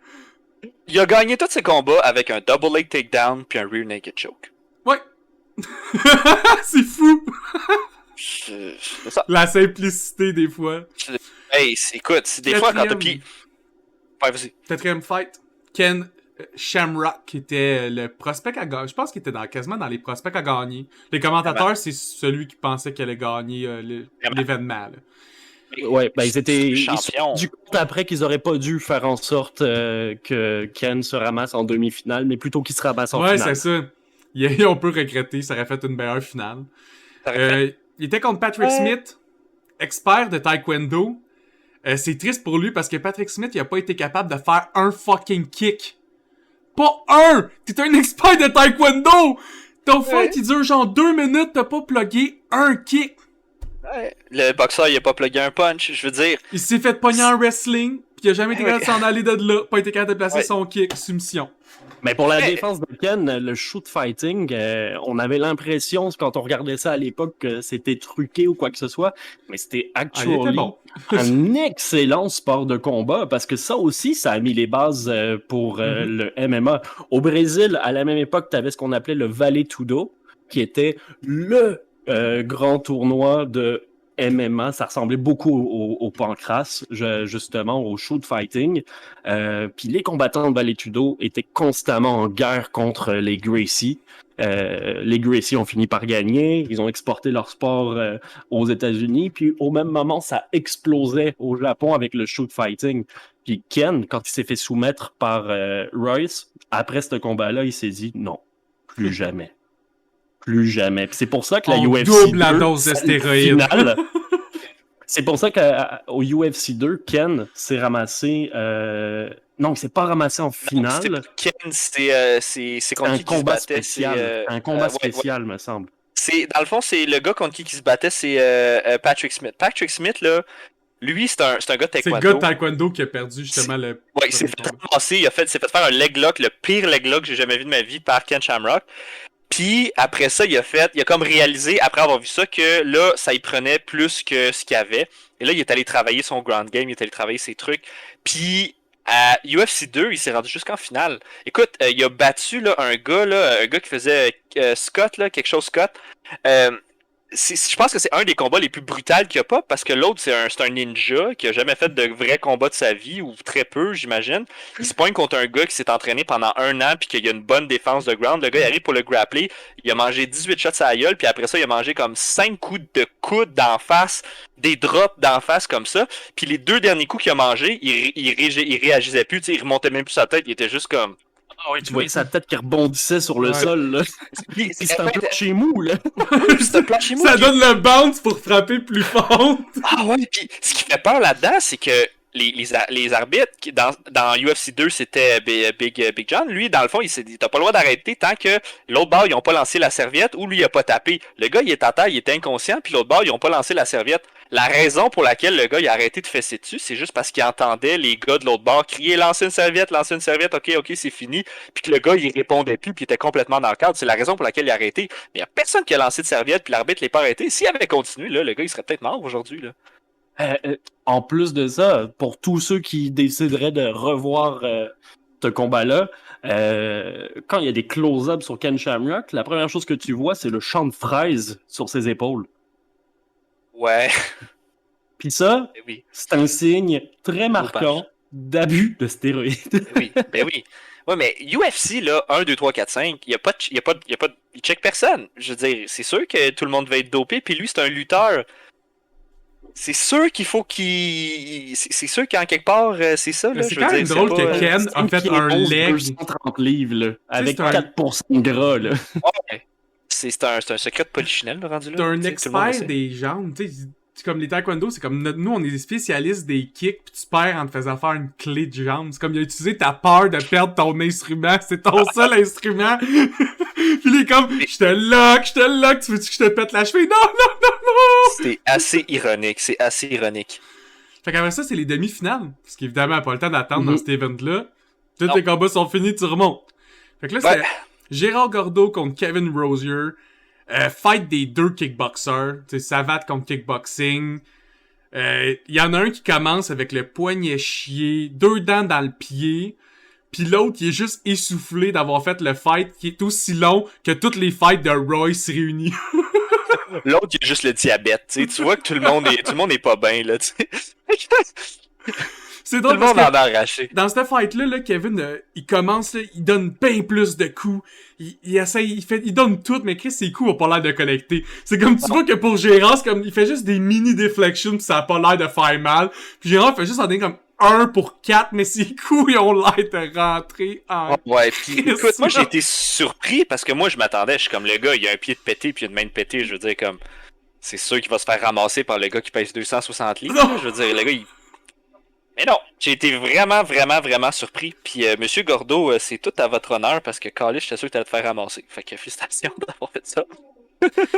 il a gagné tous ses combats avec un double leg takedown puis un rear naked choke. Ouais. C'est fou. C'est ça. La simplicité des fois. Hey, écoute, c'est des fois quand t'as pis. Ouais, vas-y. 4e fight. Ken Shamrock, qui était le prospect à gagner. Je pense qu'il était quasiment dans les prospects à gagner. Les commentateurs, c'est celui qui pensait qu'elle allait gagner l'événement. Là. Ouais, ben ils étaient champions. Du compte après qu'ils auraient pas dû faire en sorte que Ken se ramasse en demi-finale, mais plutôt qu'il se ramasse en finale. Ouais, c'est ça. On peut regretter, ça aurait fait une meilleure finale. Il était contre Patrick Smith, expert de taekwondo. C'est triste pour lui parce que Patrick Smith, il a pas été capable de faire un fucking kick. Pas un! T'es un expert de taekwondo! Ton fight, il dure genre 2 minutes, t'as pas plugué un kick. Ouais. Le boxeur, il a pas plugué un punch, je veux dire. Il s'est fait pogner en wrestling, pis il a jamais été capable de s'en aller de là, pas été capable de placer son kick, soumission. Mais pour la défense de Ken, le shoot fighting, on avait l'impression, quand on regardait ça à l'époque, que c'était truqué ou quoi que ce soit, mais c'était actuellement un excellent sport de combat, parce que ça aussi, ça a mis les bases pour le MMA. Au Brésil, à la même époque, tu avais ce qu'on appelait le Vale Tudo, qui était le grand tournoi de MMA, ça ressemblait beaucoup au pancras, justement, au shoot fighting. Puis les combattants de Vale Tudo étaient constamment en guerre contre les Gracie. Les Gracie ont fini par gagner. Ils ont exporté leur sport aux États-Unis. Puis au même moment, ça explosait au Japon avec le shoot fighting. Puis Ken, quand il s'est fait soumettre par Royce, après ce combat-là, il s'est dit non, plus jamais. Plus jamais. Puis c'est pour ça que la UFC double 2, la dose de stéroïdes. C'est pour ça qu'au UFC 2, Ken s'est ramassé... Non, il s'est pas ramassé en finale. Ken, c'est contre un qui combat se battait. spécial. Un combat spécial, me semble. Dans le fond, c'est le gars contre qui se battait, c'est Patrick Smith. Patrick Smith, là, lui, c'est un gars de taekwondo. C'est le gars de taekwondo qui a perdu justement le... Ouais, il s'est fait ramasser, il s'est fait faire un leg lock, le pire leg lock que j'ai jamais vu de ma vie par Ken Shamrock. Puis après ça, il a comme réalisé, après avoir vu ça, que là, ça y prenait plus que ce qu'il y avait. Et là, il est allé travailler son ground game, il est allé travailler ses trucs. Puis à UFC 2, il s'est rendu jusqu'en finale. Écoute, il a battu là, un gars qui faisait Scott, là, quelque chose Scott. Je pense que c'est un des combats les plus brutals qu'il y a pas, parce que l'autre, c'est un ninja qui a jamais fait de vrais combats de sa vie, ou très peu, j'imagine. Il se pointe contre un gars qui s'est entraîné pendant 1 an, puis qu'il a une bonne défense de ground. Le gars, il arrive pour le grappler, il a mangé 18 shots à la gueule, puis après ça, il a mangé comme 5 coups de coude d'en face, des drops d'en face comme ça. Puis les 2 derniers coups qu'il a mangé, il réagissait plus, il remontait même plus sa tête, il était juste comme... Ah oui, tu voyais sa tête qui rebondissait sur le sol, là. C'est un plancher mou, là. C'est un plancher mou. Ça donne le bounce pour frapper plus fort. Ah ouais, puis ce qui fait peur là-dedans, c'est que les arbitres, dans UFC 2, c'était Big John. Lui, dans le fond, il s'est dit, t'as pas le droit d'arrêter tant que l'autre bord, ils ont pas lancé la serviette ou lui, il a pas tapé. Le gars, il est à terre, il est inconscient, puis l'autre bord, ils ont pas lancé la serviette. La raison pour laquelle le gars, il a arrêté de fesser dessus, c'est juste parce qu'il entendait les gars de l'autre bord crier, lancer une serviette, ok, c'est fini. Puis que le gars, il répondait plus, puis il était complètement dans le cadre. C'est la raison pour laquelle il a arrêté. Mais il y a personne qui a lancé de serviette, puis l'arbitre l'ait pas arrêté. S'il avait continué, là, le gars, il serait peut-être mort aujourd'hui, là. En plus de ça, pour tous ceux qui décideraient de revoir ce combat-là, quand il y a des close-ups sur Ken Shamrock, la première chose que tu vois, c'est le champ de fraises sur ses épaules. Ouais. Puis ça, oui. C'est un signe très marquant d'abus de stéroïdes. Oui. Ouais, mais UFC, là, 1, 2, 3, 4, 5, il check personne. Je veux dire, c'est sûr que tout le monde va être dopé, puis lui, c'est un lutteur. C'est sûr qu'il faut qu'il... C'est sûr qu'en quelque part, c'est ça, là. C'est quand même drôle que Ken a fait un leg... 230 livres, là, avec 4% de gras, là. Ouais. C'est un secret de polichinelle, là, rendu là. T'es un expert des jambes, tu sais. C'est comme les taekwondo, c'est comme nous, on est des spécialistes des kicks, pis tu perds en te faisant faire une clé de jambe. C'est comme il a utilisé ta peur de perdre ton instrument, c'est ton seul instrument. Puis il est comme, je te lock, tu veux-tu que je te pète la cheville? Non! C'est assez ironique. Fait qu'après ça, c'est les demi-finales. Parce qu'évidemment, elle n'a pas le temps d'attendre dans cet event-là. Tous tes combats sont finis, tu remontes. Fait que là, c'était Gérard Gordeau contre Kevin Rosier. Fight des 2 kickboxers. Tu sais, Savat contre kickboxing. Il y en a un qui commence avec le poignet chier, 2 dents dans le pied. Puis l'autre, il est juste essoufflé d'avoir fait le fight qui est aussi long que toutes les fights de Royce réunis. L'autre, il a juste le diabète. Tu vois que tout le monde est pas bien, là, tu sais. C'est drôle tout le monde en a arraché. Dans cette fight-là, là, Kevin, il commence, là, il donne bien plus de coups. Il essaye, il donne tout, mais Chris, ses coups ont pas l'air de connecter. C'est comme, tu vois que pour Gérard, c'est comme, il fait juste des mini deflections pis ça a pas l'air de faire mal. Puis Gérard fait juste en donner comme 1 pour 4, mais ses coups, ils ont l'air de rentrer en... Ouais, pis écoute, moi, j'ai été surpris parce que moi, je m'attendais, je suis comme, le gars, il a un pied de pété pis une main de pété, je veux dire, comme, c'est sûr qu'il va se faire ramasser par le gars qui pèse 260 livres, là, je veux dire, le gars, il... Mais non, j'ai été vraiment surpris. Puis Monsieur Gordeau, c'est tout à votre honneur parce que Callis, j'étais sûr que t'allais te faire ramasser. Fait que félicitations d'avoir fait ça.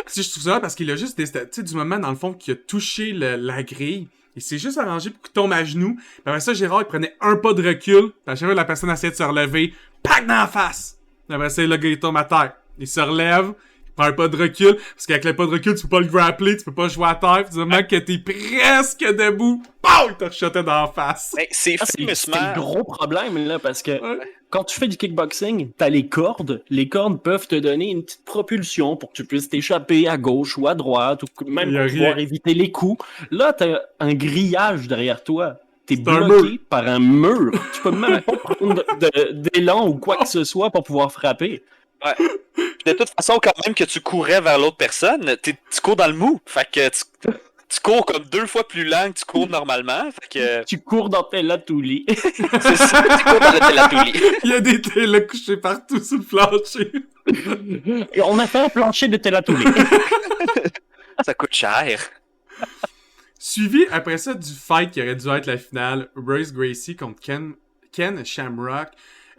Si je trouve ça parce qu'il a juste, tu sais, du moment dans le fond qu'il a touché la grille, il s'est juste arrangé pour qu'il tombe à genoux. Puis après ça, Gérard, il prenait un pas de recul. Puis à chaque fois que la personne essayait de se relever, pack dans la face. Puis après ça, le gars, il tombe à terre. Il se relève. Prends un pas de recul, parce qu'avec le pas de recul, tu peux pas le grappler, tu peux pas jouer à terre, pis du moment que t'es presque debout, BAM! Il t'a rechoté dans la face. Mais c'est le gros problème, là, parce que quand tu fais du kickboxing, t'as les cordes peuvent te donner une petite propulsion pour que tu puisses t'échapper à gauche ou à droite, ou même pour pouvoir éviter les coups. Là, t'as un grillage derrière toi. T'es bloqué par un mur. Tu peux même pas prendre d'élan ou quoi que ce soit pour pouvoir frapper. Ouais. De toute façon, quand même que tu courais vers l'autre personne, tu cours dans le mou. Fait que tu cours comme 2 fois plus lent que tu cours normalement. Fait que... Tu cours dans Telatuli. C'est ça, tu cours dans le Telatuli. Il y a des télas couchés partout sur le plancher. Et on a fait un plancher de Telatuli. Ça coûte cher. Suivi après ça du fight qui aurait dû être la finale, Royce Gracie contre Ken Shamrock.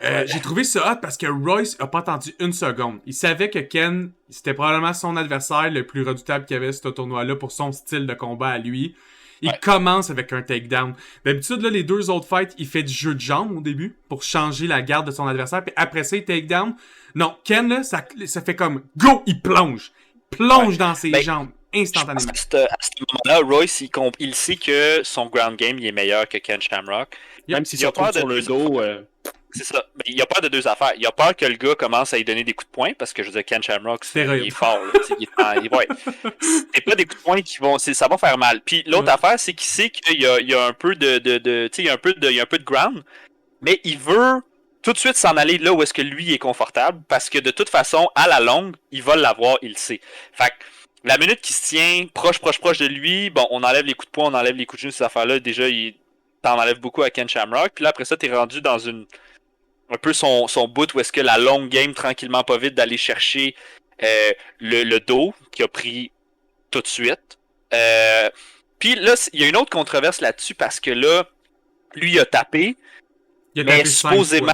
J'ai trouvé ça hot parce que Royce a pas attendu 1 seconde. Il savait que Ken, c'était probablement son adversaire le plus redoutable qu'il y avait ce tournoi-là pour son style de combat à lui. Il commence avec un takedown. D'habitude, là, les 2 autres fights, il fait du jeu de jambes au début pour changer la garde de son adversaire. Puis après ça, il takedown. Non, Ken, là, ça fait comme go, il plonge. Plonge dans ses jambes instantanément. À ce moment-là, Royce, il sait que son ground game, il est meilleur que Ken Shamrock. Même s'il se retrouve sur le dos... C'est ça. Mais il a peur de 2 affaires. Il a peur que le gars commence à lui donner des coups de poing, parce que je veux dire, Ken Shamrock, il est fort. Là, c'est pas des coups de poing qui vont. Ça va faire mal. Puis l'autre affaire, c'est qu'il sait qu'il y a un peu il y a un peu de ground, mais il veut tout de suite s'en aller là où est-ce que lui est confortable, parce que de toute façon, à la longue, il va l'avoir, il le sait. Fait que la minute qu'il se tient proche de lui, bon, on enlève les coups de poing, on enlève les coups de genoux, ces affaires-là, déjà, t'en enlèves beaucoup à Ken Shamrock. Puis là, après ça, t'es rendu dans un peu son bout où est-ce que la longue game, tranquillement pas vite, d'aller chercher le dos qui a pris tout de suite. Puis là, il y a une autre controverse là-dessus parce que là, lui, il a tapé. Mais supposément...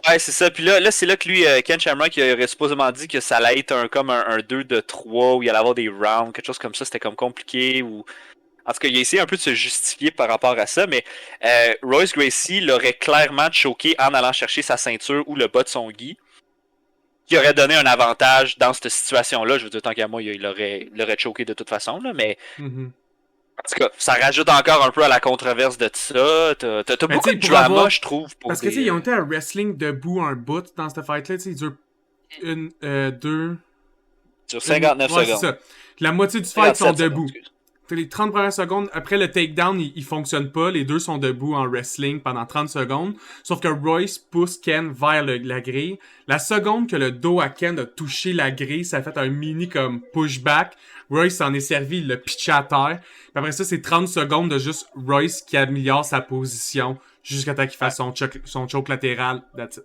Ouais, c'est ça. Puis là c'est là que lui, Ken Shamrock, il aurait supposément dit que ça allait être comme un 2 de 3 où il allait avoir des rounds, quelque chose comme ça. C'était comme compliqué ou... En tout cas, il a essayé un peu de se justifier par rapport à ça, mais Royce Gracie l'aurait clairement choqué en allant chercher sa ceinture ou le bas de son gi, qui aurait donné un avantage dans cette situation-là. Je veux dire, tant qu'à moi, il l'aurait choqué de toute façon, là, mais... En tout cas, ça rajoute encore un peu à la controverse de ça. T'as beaucoup de drama, je trouve. Parce que, tu sais, ils ont été à wrestling debout un bout dans cette fight-là, tu sais, il dure 2... Sur 59 secondes. C'est ça. La moitié du fight sont debout. Les 30 premières secondes, après le takedown, il fonctionne pas. Les deux sont debout en wrestling pendant 30 secondes. Sauf que Royce pousse Ken vers la grille. La seconde que le dos à Ken a touché la grille, ça a fait un mini comme pushback. Royce s'en est servi, il l'a pitché à terre. Puis après ça, c'est 30 secondes de juste Royce qui améliore sa position jusqu'à temps qu'il fasse son choke latéral. That's it.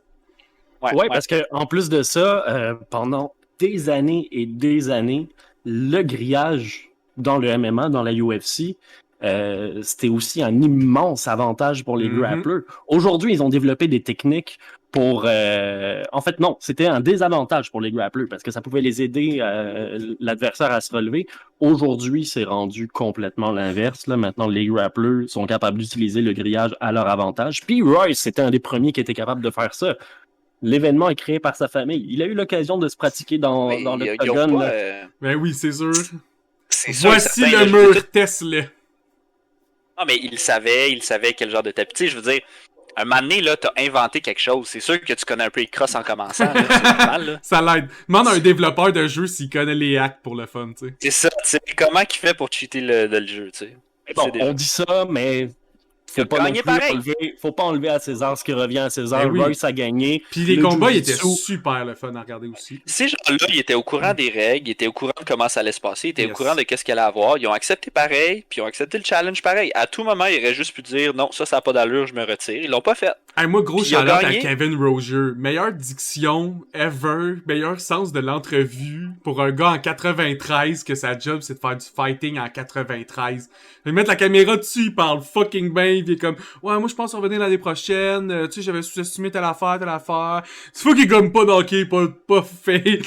Ouais, parce que en plus de ça, pendant des années et des années, le grillage dans le MMA, dans la UFC, c'était aussi un immense avantage pour les Mhm. grapplers. Aujourd'hui, ils ont développé des techniques pour... En fait, non, c'était un désavantage pour les grapplers parce que ça pouvait les aider l'adversaire à se relever. Aujourd'hui, c'est rendu complètement l'inverse. Là. Maintenant, les grapplers sont capables d'utiliser le grillage à leur avantage. Puis Royce, c'était un des premiers qui était capable de faire ça. L'événement est créé par sa famille. Il a eu l'occasion de se pratiquer dans Mais ils ont l'octogone. pas, Ben oui, c'est sûr. c'est sûr et Voici certain, là, le je veux dire, mur Tesla. Ah, mais il savait quel genre de tapis. Tu sais, je veux dire, un moment donné, là, t'as inventé quelque chose. C'est sûr que tu connais un peu les crosses en commençant, là, c'est normal, là. Ça l'aide. Demande à un développeur de jeu s'il connaît les hacks pour le fun, tu sais. C'est ça, tu sais, comment il fait pour cheater le jeu, tu sais. Bon, C'est déjà- on dit ça, mais Il a faut pas non gagné plus pareil. faut pas enlever à César ce qui revient à César. Ben oui. Royce a gagné. Puis les Le combats, ils étaient Jiu-Jitsu, super le fun à regarder aussi. Ces gens-là, ils étaient au courant des règles, ils étaient au courant de comment ça allait se passer, ils étaient Yes. au courant de qu'est-ce qu'il allait avoir, ils ont accepté pareil, puis ils ont accepté le challenge pareil. À tout moment, ils auraient juste pu dire non, ça n'a pas d'allure, je me retire. Ils l'ont pas fait. Hey, moi, gros Puis il a shout-out à gagné. Kevin Roger. Meilleure diction ever. Meilleur sens de l'entrevue pour un gars en 93 que sa job, c'est de faire du fighting en 93. Ils mettent la caméra dessus, il parle fucking bien. Il est comme, ouais, moi, je pense revenir l'année prochaine. Tu sais, j'avais sous-estimé telle affaire, telle affaire. C'est fou qu'il est comme pas knocké, pas fait.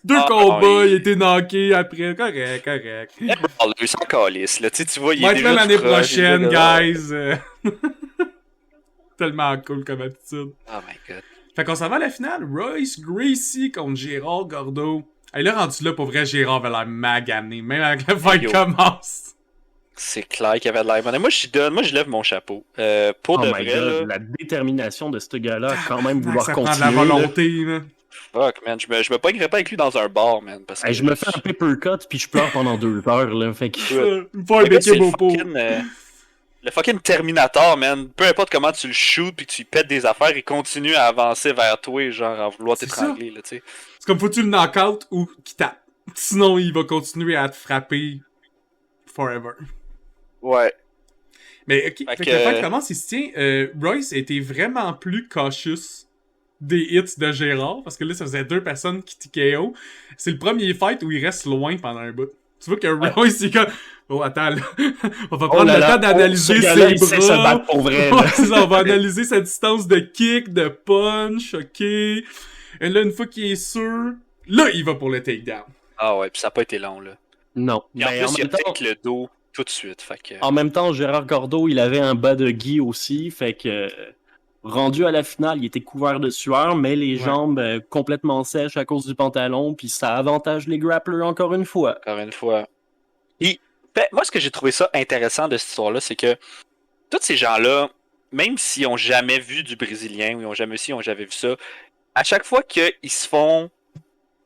Deux Ah, combats, il- il était knocké après. Correct. Les brawlers sont calices, là. Tu vois, il Va est être déjà là l'année tout proche, il est prochaine, là. guys. Tellement cool comme attitude. Oh my god. Fait qu'on s'en va à la finale. Royce Gracie contre Gérard Gordeau. Hey, là, rendu là, pour vrai, Gérard avait l'air magané. Même avec le fight Yo. commence. C'est clair qu'il y avait de l'air. Moi, je lève mon chapeau. Pour Oh de my vrai, God, là. la détermination de ce gars-là, quand même vouloir Ça prend de continuer. la volonté, là. Fuck, man. Je me pognerais pas avec lui dans un bar, man. Parce que Hey, je me fais un paper cut puis je pleure pendant 2 heures. Là, fait que... Il faut un Le gars, c'est béquet beau pot. le fucking Terminator, man. Peu importe comment tu le shoots puis que tu lui pètes des affaires, il continue à avancer vers toi, genre à vouloir C'est t'étrangler, là, tu sais. C'est comme faut-tu le knock-out ou qu'il tape. Sinon, il va continuer à te frapper forever. Ouais. Mais ok, Fait fait que- que le fight commence, il se tient. Royce a été vraiment plus cautious des hits de Gérard, parce que là, ça faisait 2 personnes qui TKO. C'est le premier fight où il reste loin pendant un bout. Tu vois que Royce, il est comme... Oh, attends, là. On va prendre là le là, temps d'analyser ce gars-là, il ses sait se bras. battre pour vrai. Ouais, là. c'est ça, on va analyser sa distance de kick, de punch, ok. Et là, une fois qu'il est sûr, là, il va pour le takedown. Ah ouais, puis ça a pas été long, là. Non, Puis en mais plus, en il a même temps... peut-être le dos tout de suite, fait que... En même temps, Gérard Gordeau, il avait un bas de Guy aussi, fait que rendu à la finale, il était couvert de sueur, mais les Ouais. jambes complètement sèches à cause du pantalon, puis ça avantage les grapplers encore une fois. Encore une fois. Puis, moi, ce que j'ai trouvé ça intéressant de cette histoire-là, c'est que tous ces gens-là, même s'ils ont jamais vu du Brésilien, ou ils ont jamais vu ça, à chaque fois qu'ils se font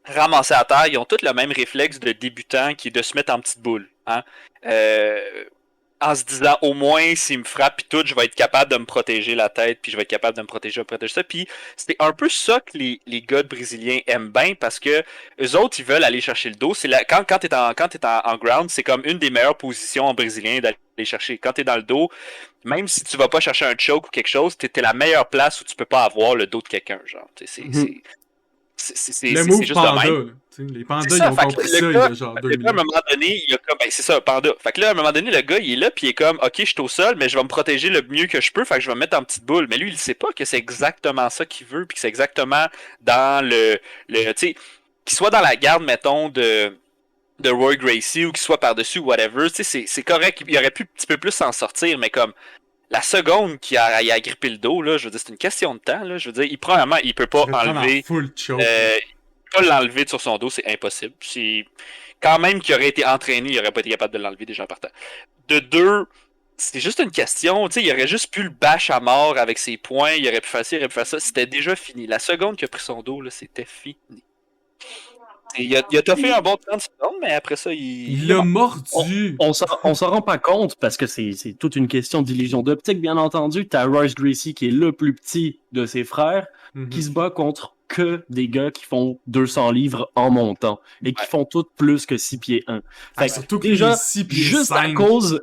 ramasser à terre, ils ont tous le même réflexe de débutant qui est de se mettre en petite boule. Hein? En se disant, au moins, s'il me frappe pis tout, je vais être capable de me protéger la tête, puis je vais être capable de me protéger ça. Puis c'est un peu ça que les gars brésiliens aiment bien, parce que eux autres, ils veulent aller chercher le dos. C'est quand t'es en ground, c'est comme une des meilleures positions en brésilien d'aller chercher. Quand t'es dans le dos, même si tu vas pas chercher un choke ou quelque chose, t'es la meilleure place où tu peux pas avoir le dos de quelqu'un, genre. C'est Le move juste panda, de même. là. T'sais, les pandas, C'est ils ça, ont fait que compris le ça il y gars- a genre Fait que 2000 là, à un ans. moment donné, il y a comme, c'est ça, panda. Fait que là, à un moment donné, le gars, il est là, puis il est comme, ok, je suis au sol, mais je vais me protéger le mieux que je peux, fait que je vais me mettre en petite boule. Mais lui, il sait pas que c'est exactement ça qu'il veut, puis que c'est exactement dans tu sais, qu'il soit dans la garde, mettons, de Roy Gracie, ou qu'il soit par-dessus, whatever, tu sais, c'est correct, il aurait pu un petit peu plus s'en sortir, mais comme, la seconde qu'il a grippé le dos, là, je veux dire, c'est une question de temps, là, je veux dire, premièrement, il peut pas Je vais te prendre en enlever... full choke. Il peut pas l'enlever de sur son dos, c'est impossible. C'est quand même qu'il aurait été entraîné, il aurait pas été capable de l'enlever déjà en partant. De 2, c'est juste une question, tu sais, il aurait juste pu le bash à mort avec ses poings, il aurait pu faire ça, il aurait pu faire ça, c'était déjà fini. La seconde qu'il a pris son dos, là, c'était fini. Et il a toffé un bon 30 secondes, mais après ça, Il l'a mordu. On s'en rend pas compte parce que c'est toute une question d'illusion d'optique, bien entendu. T'as Royce Gracie qui est le plus petit de ses frères, Mhm. qui se bat contre que des gars qui font 200 livres en montant et qui Ouais. font toutes plus que 6 pieds 1. Ah, Fait que surtout que déjà, les 6 pieds juste à 5. cause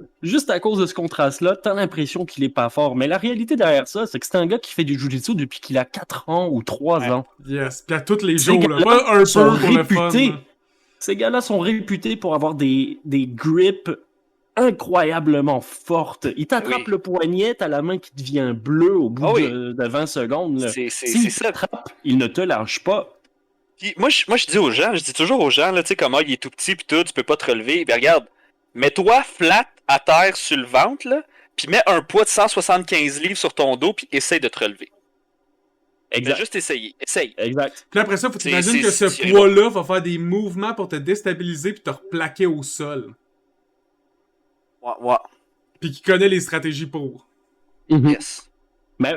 de ce contraste-là, t'as l'impression qu'il est pas fort. Mais la réalité derrière ça, c'est que c'est un gars qui fait du jujitsu depuis qu'il a 4 ans ou 3 Ouais. ans. Yes, pis à tous les Ces jours, là. gars-là Pas un sont peu pour le fun. réputés. là. Ces gars-là sont réputés pour avoir des grips incroyablement forte. Il t'attrape Oui. le poignet, t'as la main qui devient bleue au bout Ah oui. de 20 secondes. Là. C'est S'il ça. t'attrape, il ne te lâche pas. Puis moi, je dis aux gens, je dis toujours aux gens, là, tu sais, comment il est tout petit pis tout, tu peux pas te relever. Ben regarde, mets-toi flat à terre sur le ventre, là, puis mets un poids de 175 livres sur ton dos, puis essaye de te relever. Exact. Fais juste essayer. Essaye. Exact. Puis après ça, faut t'imaginer que ce c'est- poids-là va faire des mouvements pour te déstabiliser puis te replaquer au sol. Ouais. Puis qui connaît les stratégies pour. Mhm. Yes. Mais,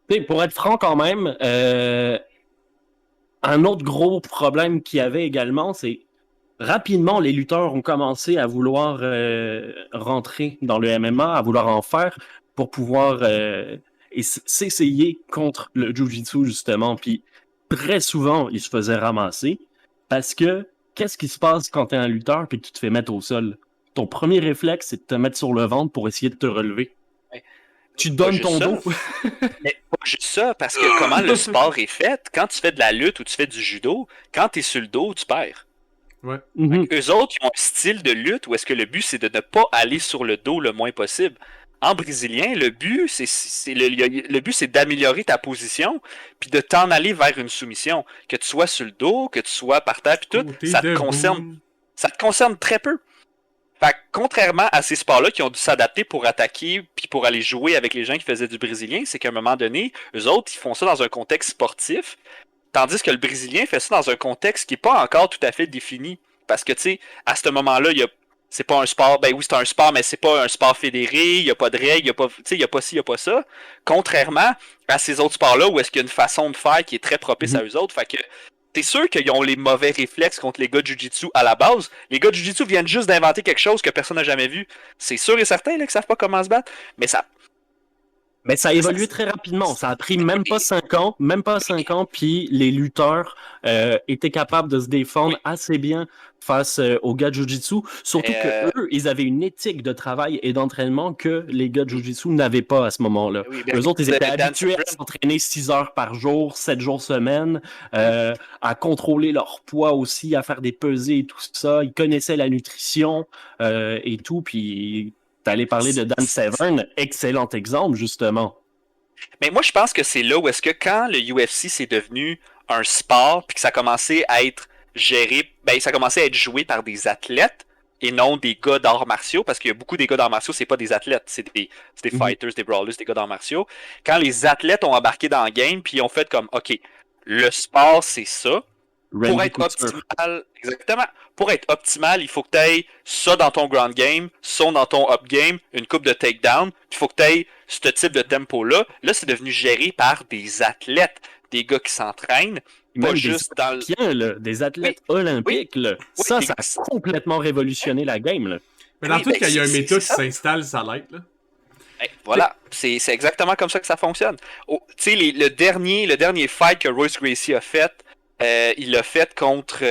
tu sais, pour être franc quand même, un autre gros problème qu'il y avait également, c'est rapidement, les lutteurs ont commencé à vouloir rentrer dans le MMA, à vouloir en faire pour pouvoir s'essayer contre le Jiu-Jitsu, justement. Puis très souvent, ils se faisaient ramasser parce que qu'est-ce qui se passe quand tu es un lutteur et que tu te fais mettre au sol? Ton premier réflexe, c'est de te mettre sur le ventre pour essayer de te relever. Ouais. Tu Pas donnes juste ton ça. dos. Mais pas juste ça, parce que comment le sport est fait, quand tu fais de la lutte ou tu fais du judo, quand tu es sur le dos, tu perds. Ouais. Mhm. Eux autres, ils ont un style de lutte où est-ce que le but, c'est de ne pas aller sur le dos le moins possible. En brésilien, le but, le but, c'est d'améliorer ta position puis de t'en aller vers une soumission. Que tu sois sur le dos, que tu sois par terre, puis tout, Côté ça te concerne très peu. Fait que, contrairement à ces sports-là qui ont dû s'adapter pour attaquer puis pour aller jouer avec les gens qui faisaient du brésilien, c'est qu'à un moment donné, eux autres, ils font ça dans un contexte sportif, tandis que le brésilien fait ça dans un contexte qui n'est pas encore tout à fait défini. Parce que, tu sais, à ce moment-là, c'est pas un sport, ben oui, c'est un sport, mais c'est pas un sport fédéré, il n'y a pas de règles, il n'y a pas, tu sais, il y a pas ci, il n'y a pas ça. Contrairement à ces autres sports-là où est-ce qu'il y a une façon de faire qui est très propice à eux autres. Fait que, t'es sûr qu'ils ont les mauvais réflexes contre les gars de Jiu-Jitsu à la base. Les gars de Jiu-Jitsu viennent juste d'inventer quelque chose que personne n'a jamais vu. C'est sûr et certain là, qu'ils savent pas comment se battre, mais ça. Mais ça a évolué très rapidement. Ça a pris même pas 5 ans, puis les lutteurs étaient capables de se défendre assez bien face aux gars de Jiu-Jitsu. Surtout que eux, ils avaient une éthique de travail et d'entraînement que les gars de Jiu-Jitsu n'avaient pas à ce moment-là. Oui, Eux autres, ils étaient habitués à s'entraîner 6 heures par jour, 7 jours semaine, à contrôler leur poids aussi, à faire des pesées et tout ça. Ils connaissaient la nutrition et tout, puis t'allais parler de Dan Severn, excellent exemple, justement. Mais moi, je pense que c'est là où est-ce que quand le UFC c'est devenu un sport, puis que ça a commencé à être géré, ben ça a commencé à être joué par des athlètes et non des gars d'arts martiaux, parce qu'il y a beaucoup des gars d'arts martiaux, c'est pas des athlètes, c'est des fighters, des brawlers, des gars d'arts martiaux. Quand les athlètes ont embarqué dans le game, puis ils ont fait comme, OK, le sport, c'est ça. Pour être optimal, exactement. Pour être optimal, il faut que tu aies ça dans ton ground game, ça dans ton up game, une coupe de takedown, puis il faut que tu aies ce type de tempo-là. Là, c'est devenu géré par des athlètes, des gars qui s'entraînent, pas juste dans le. Là, des athlètes olympiques. Là. Ça a complètement révolutionné la game. Là. Mais dans tout cas, il y a un méta qui s'installe, ça l'aide. Là. Voilà, c'est exactement comme ça que ça fonctionne. Tu sais, le dernier fight que Royce Gracie a fait, il l'a fait contre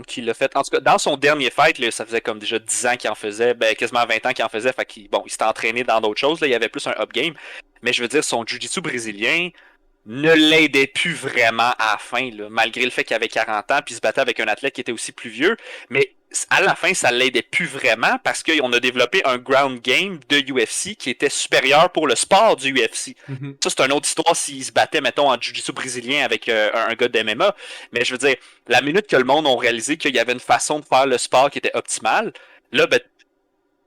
qui l'a fait. En tout cas, dans son dernier fight, là, ça faisait comme déjà 10 ans qu'il en faisait, ben quasiment 20 ans qu'il en faisait. Fait qu'il il s'était entraîné dans d'autres choses. Là, il y avait plus un up game. Mais je veux dire, son jiu-jitsu brésilien ne l'aidait plus vraiment à la fin, là, malgré le fait qu'il avait 40 ans puis il se battait avec un athlète qui était aussi plus vieux. Mais à la fin, ça l'aidait plus vraiment parce qu'on a développé un ground game de UFC qui était supérieur pour le sport du UFC. Mm-hmm. Ça, c'est une autre histoire s'il se battait, mettons, en jiu-jitsu brésilien avec un gars de MMA. Mais je veux dire, la minute que le monde a réalisé qu'il y avait une façon de faire le sport qui était optimale, là, ben,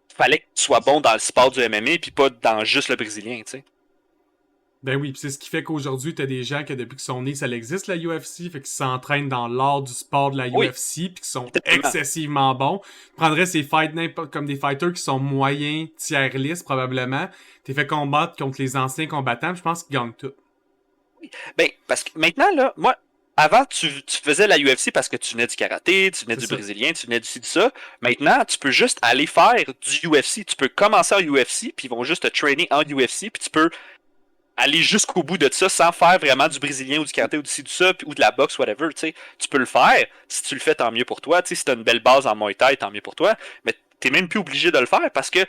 il fallait que tu sois bon dans le sport du MMA puis pas dans juste le brésilien, tu sais. Ben oui, pis c'est ce qui fait qu'aujourd'hui, t'as des gens que depuis qu'ils sont nés, ça existe, la UFC, fait qu'ils s'entraînent dans l'art du sport de la UFC, pis qui sont excessivement bons. Tu prendrais ces fights comme des fighters qui sont moyens, tiers-list, probablement. T'es fait combattre contre les anciens combattants, pis je pense qu'ils gagnent tout. Oui. Ben, parce que maintenant, là, moi, avant, tu faisais la UFC parce que tu venais du karaté, tu venais du brésilien, tu venais du ci, du ça. Maintenant, tu peux juste aller faire du UFC. Tu peux commencer en UFC, puis ils vont juste te trainer en UFC, puis tu peux aller jusqu'au bout de ça sans faire vraiment du brésilien ou du karaté ou du ci, du ça, ou de la boxe, whatever, tu sais. Tu peux le faire. Si tu le fais, tant mieux pour toi. Tu sais, si t'as une belle base en Muay Thai, tant mieux pour toi. Mais t'es même plus obligé de le faire parce que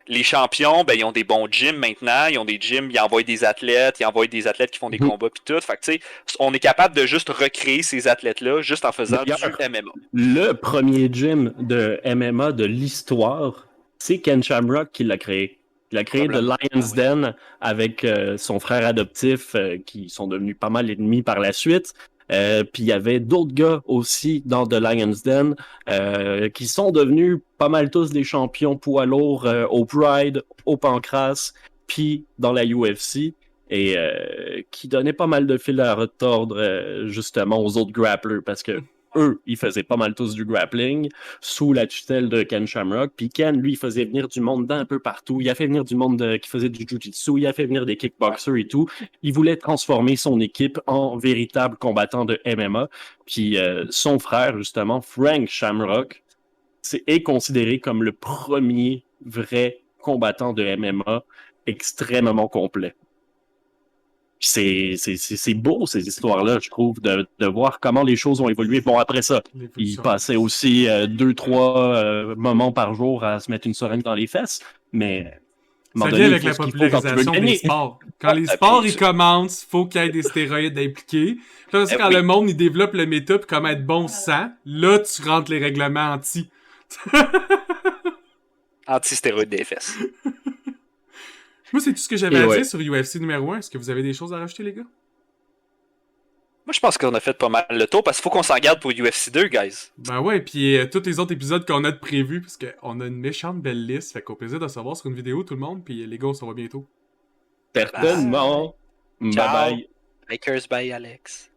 les champions, ben, ils ont des bons gyms maintenant, ils ont des gyms, ils envoient des athlètes, qui font des combats pis tout. Fait que, tu sais, on est capable de juste recréer ces athlètes-là juste en faisant du MMA. Le premier gym de MMA de l'histoire, c'est Ken Shamrock qui l'a créé. Il a créé The Lion's Den avec son frère adoptif qui sont devenus pas mal ennemis par la suite. Puis il y avait d'autres gars aussi dans The Lion's Den qui sont devenus pas mal tous des champions poids lourds au Pride, au Pancras, puis dans la UFC. Et qui donnaient pas mal de fil à retordre justement aux autres grapplers parce que eux, ils faisaient pas mal tous du grappling sous la tutelle de Ken Shamrock. Puis Ken, lui, il faisait venir du monde d'un peu partout. Il a fait venir du monde qui faisait du jiu-jitsu. Il a fait venir des kickboxers et tout. Il voulait transformer son équipe en véritable combattant de MMA. Puis son frère, justement, Frank Shamrock, est considéré comme le premier vrai combattant de MMA extrêmement complet. C'est beau, ces histoires-là, je trouve, de voir comment les choses ont évolué. Bon, après ça, il passait aussi 2-3 moments par jour à se mettre une seringue dans les fesses, mais... Ça vient avec la popularisation des sports. Quand les sports, ils commencent, faut qu'il y ait des stéroïdes impliqués. Puis là, quand le monde, il développe le méta puis comment être bon sang, là, tu rentres les règlements anti. Anti-stéroïdes des fesses. Moi, c'est tout ce que j'avais à dire sur UFC numéro 1. Est-ce que vous avez des choses à rajouter, les gars? Moi, je pense qu'on a fait pas mal le tour parce qu'il faut qu'on s'en garde pour UFC 2, guys. Ben ouais, puis tous les autres épisodes qu'on a de prévus, parce qu'on a une méchante belle liste. Fait qu'au plaisir de se voir sur une vidéo, tout le monde. Puis les gars, on se revoit bientôt. Certainement. Bye bye. Lakers by Alex.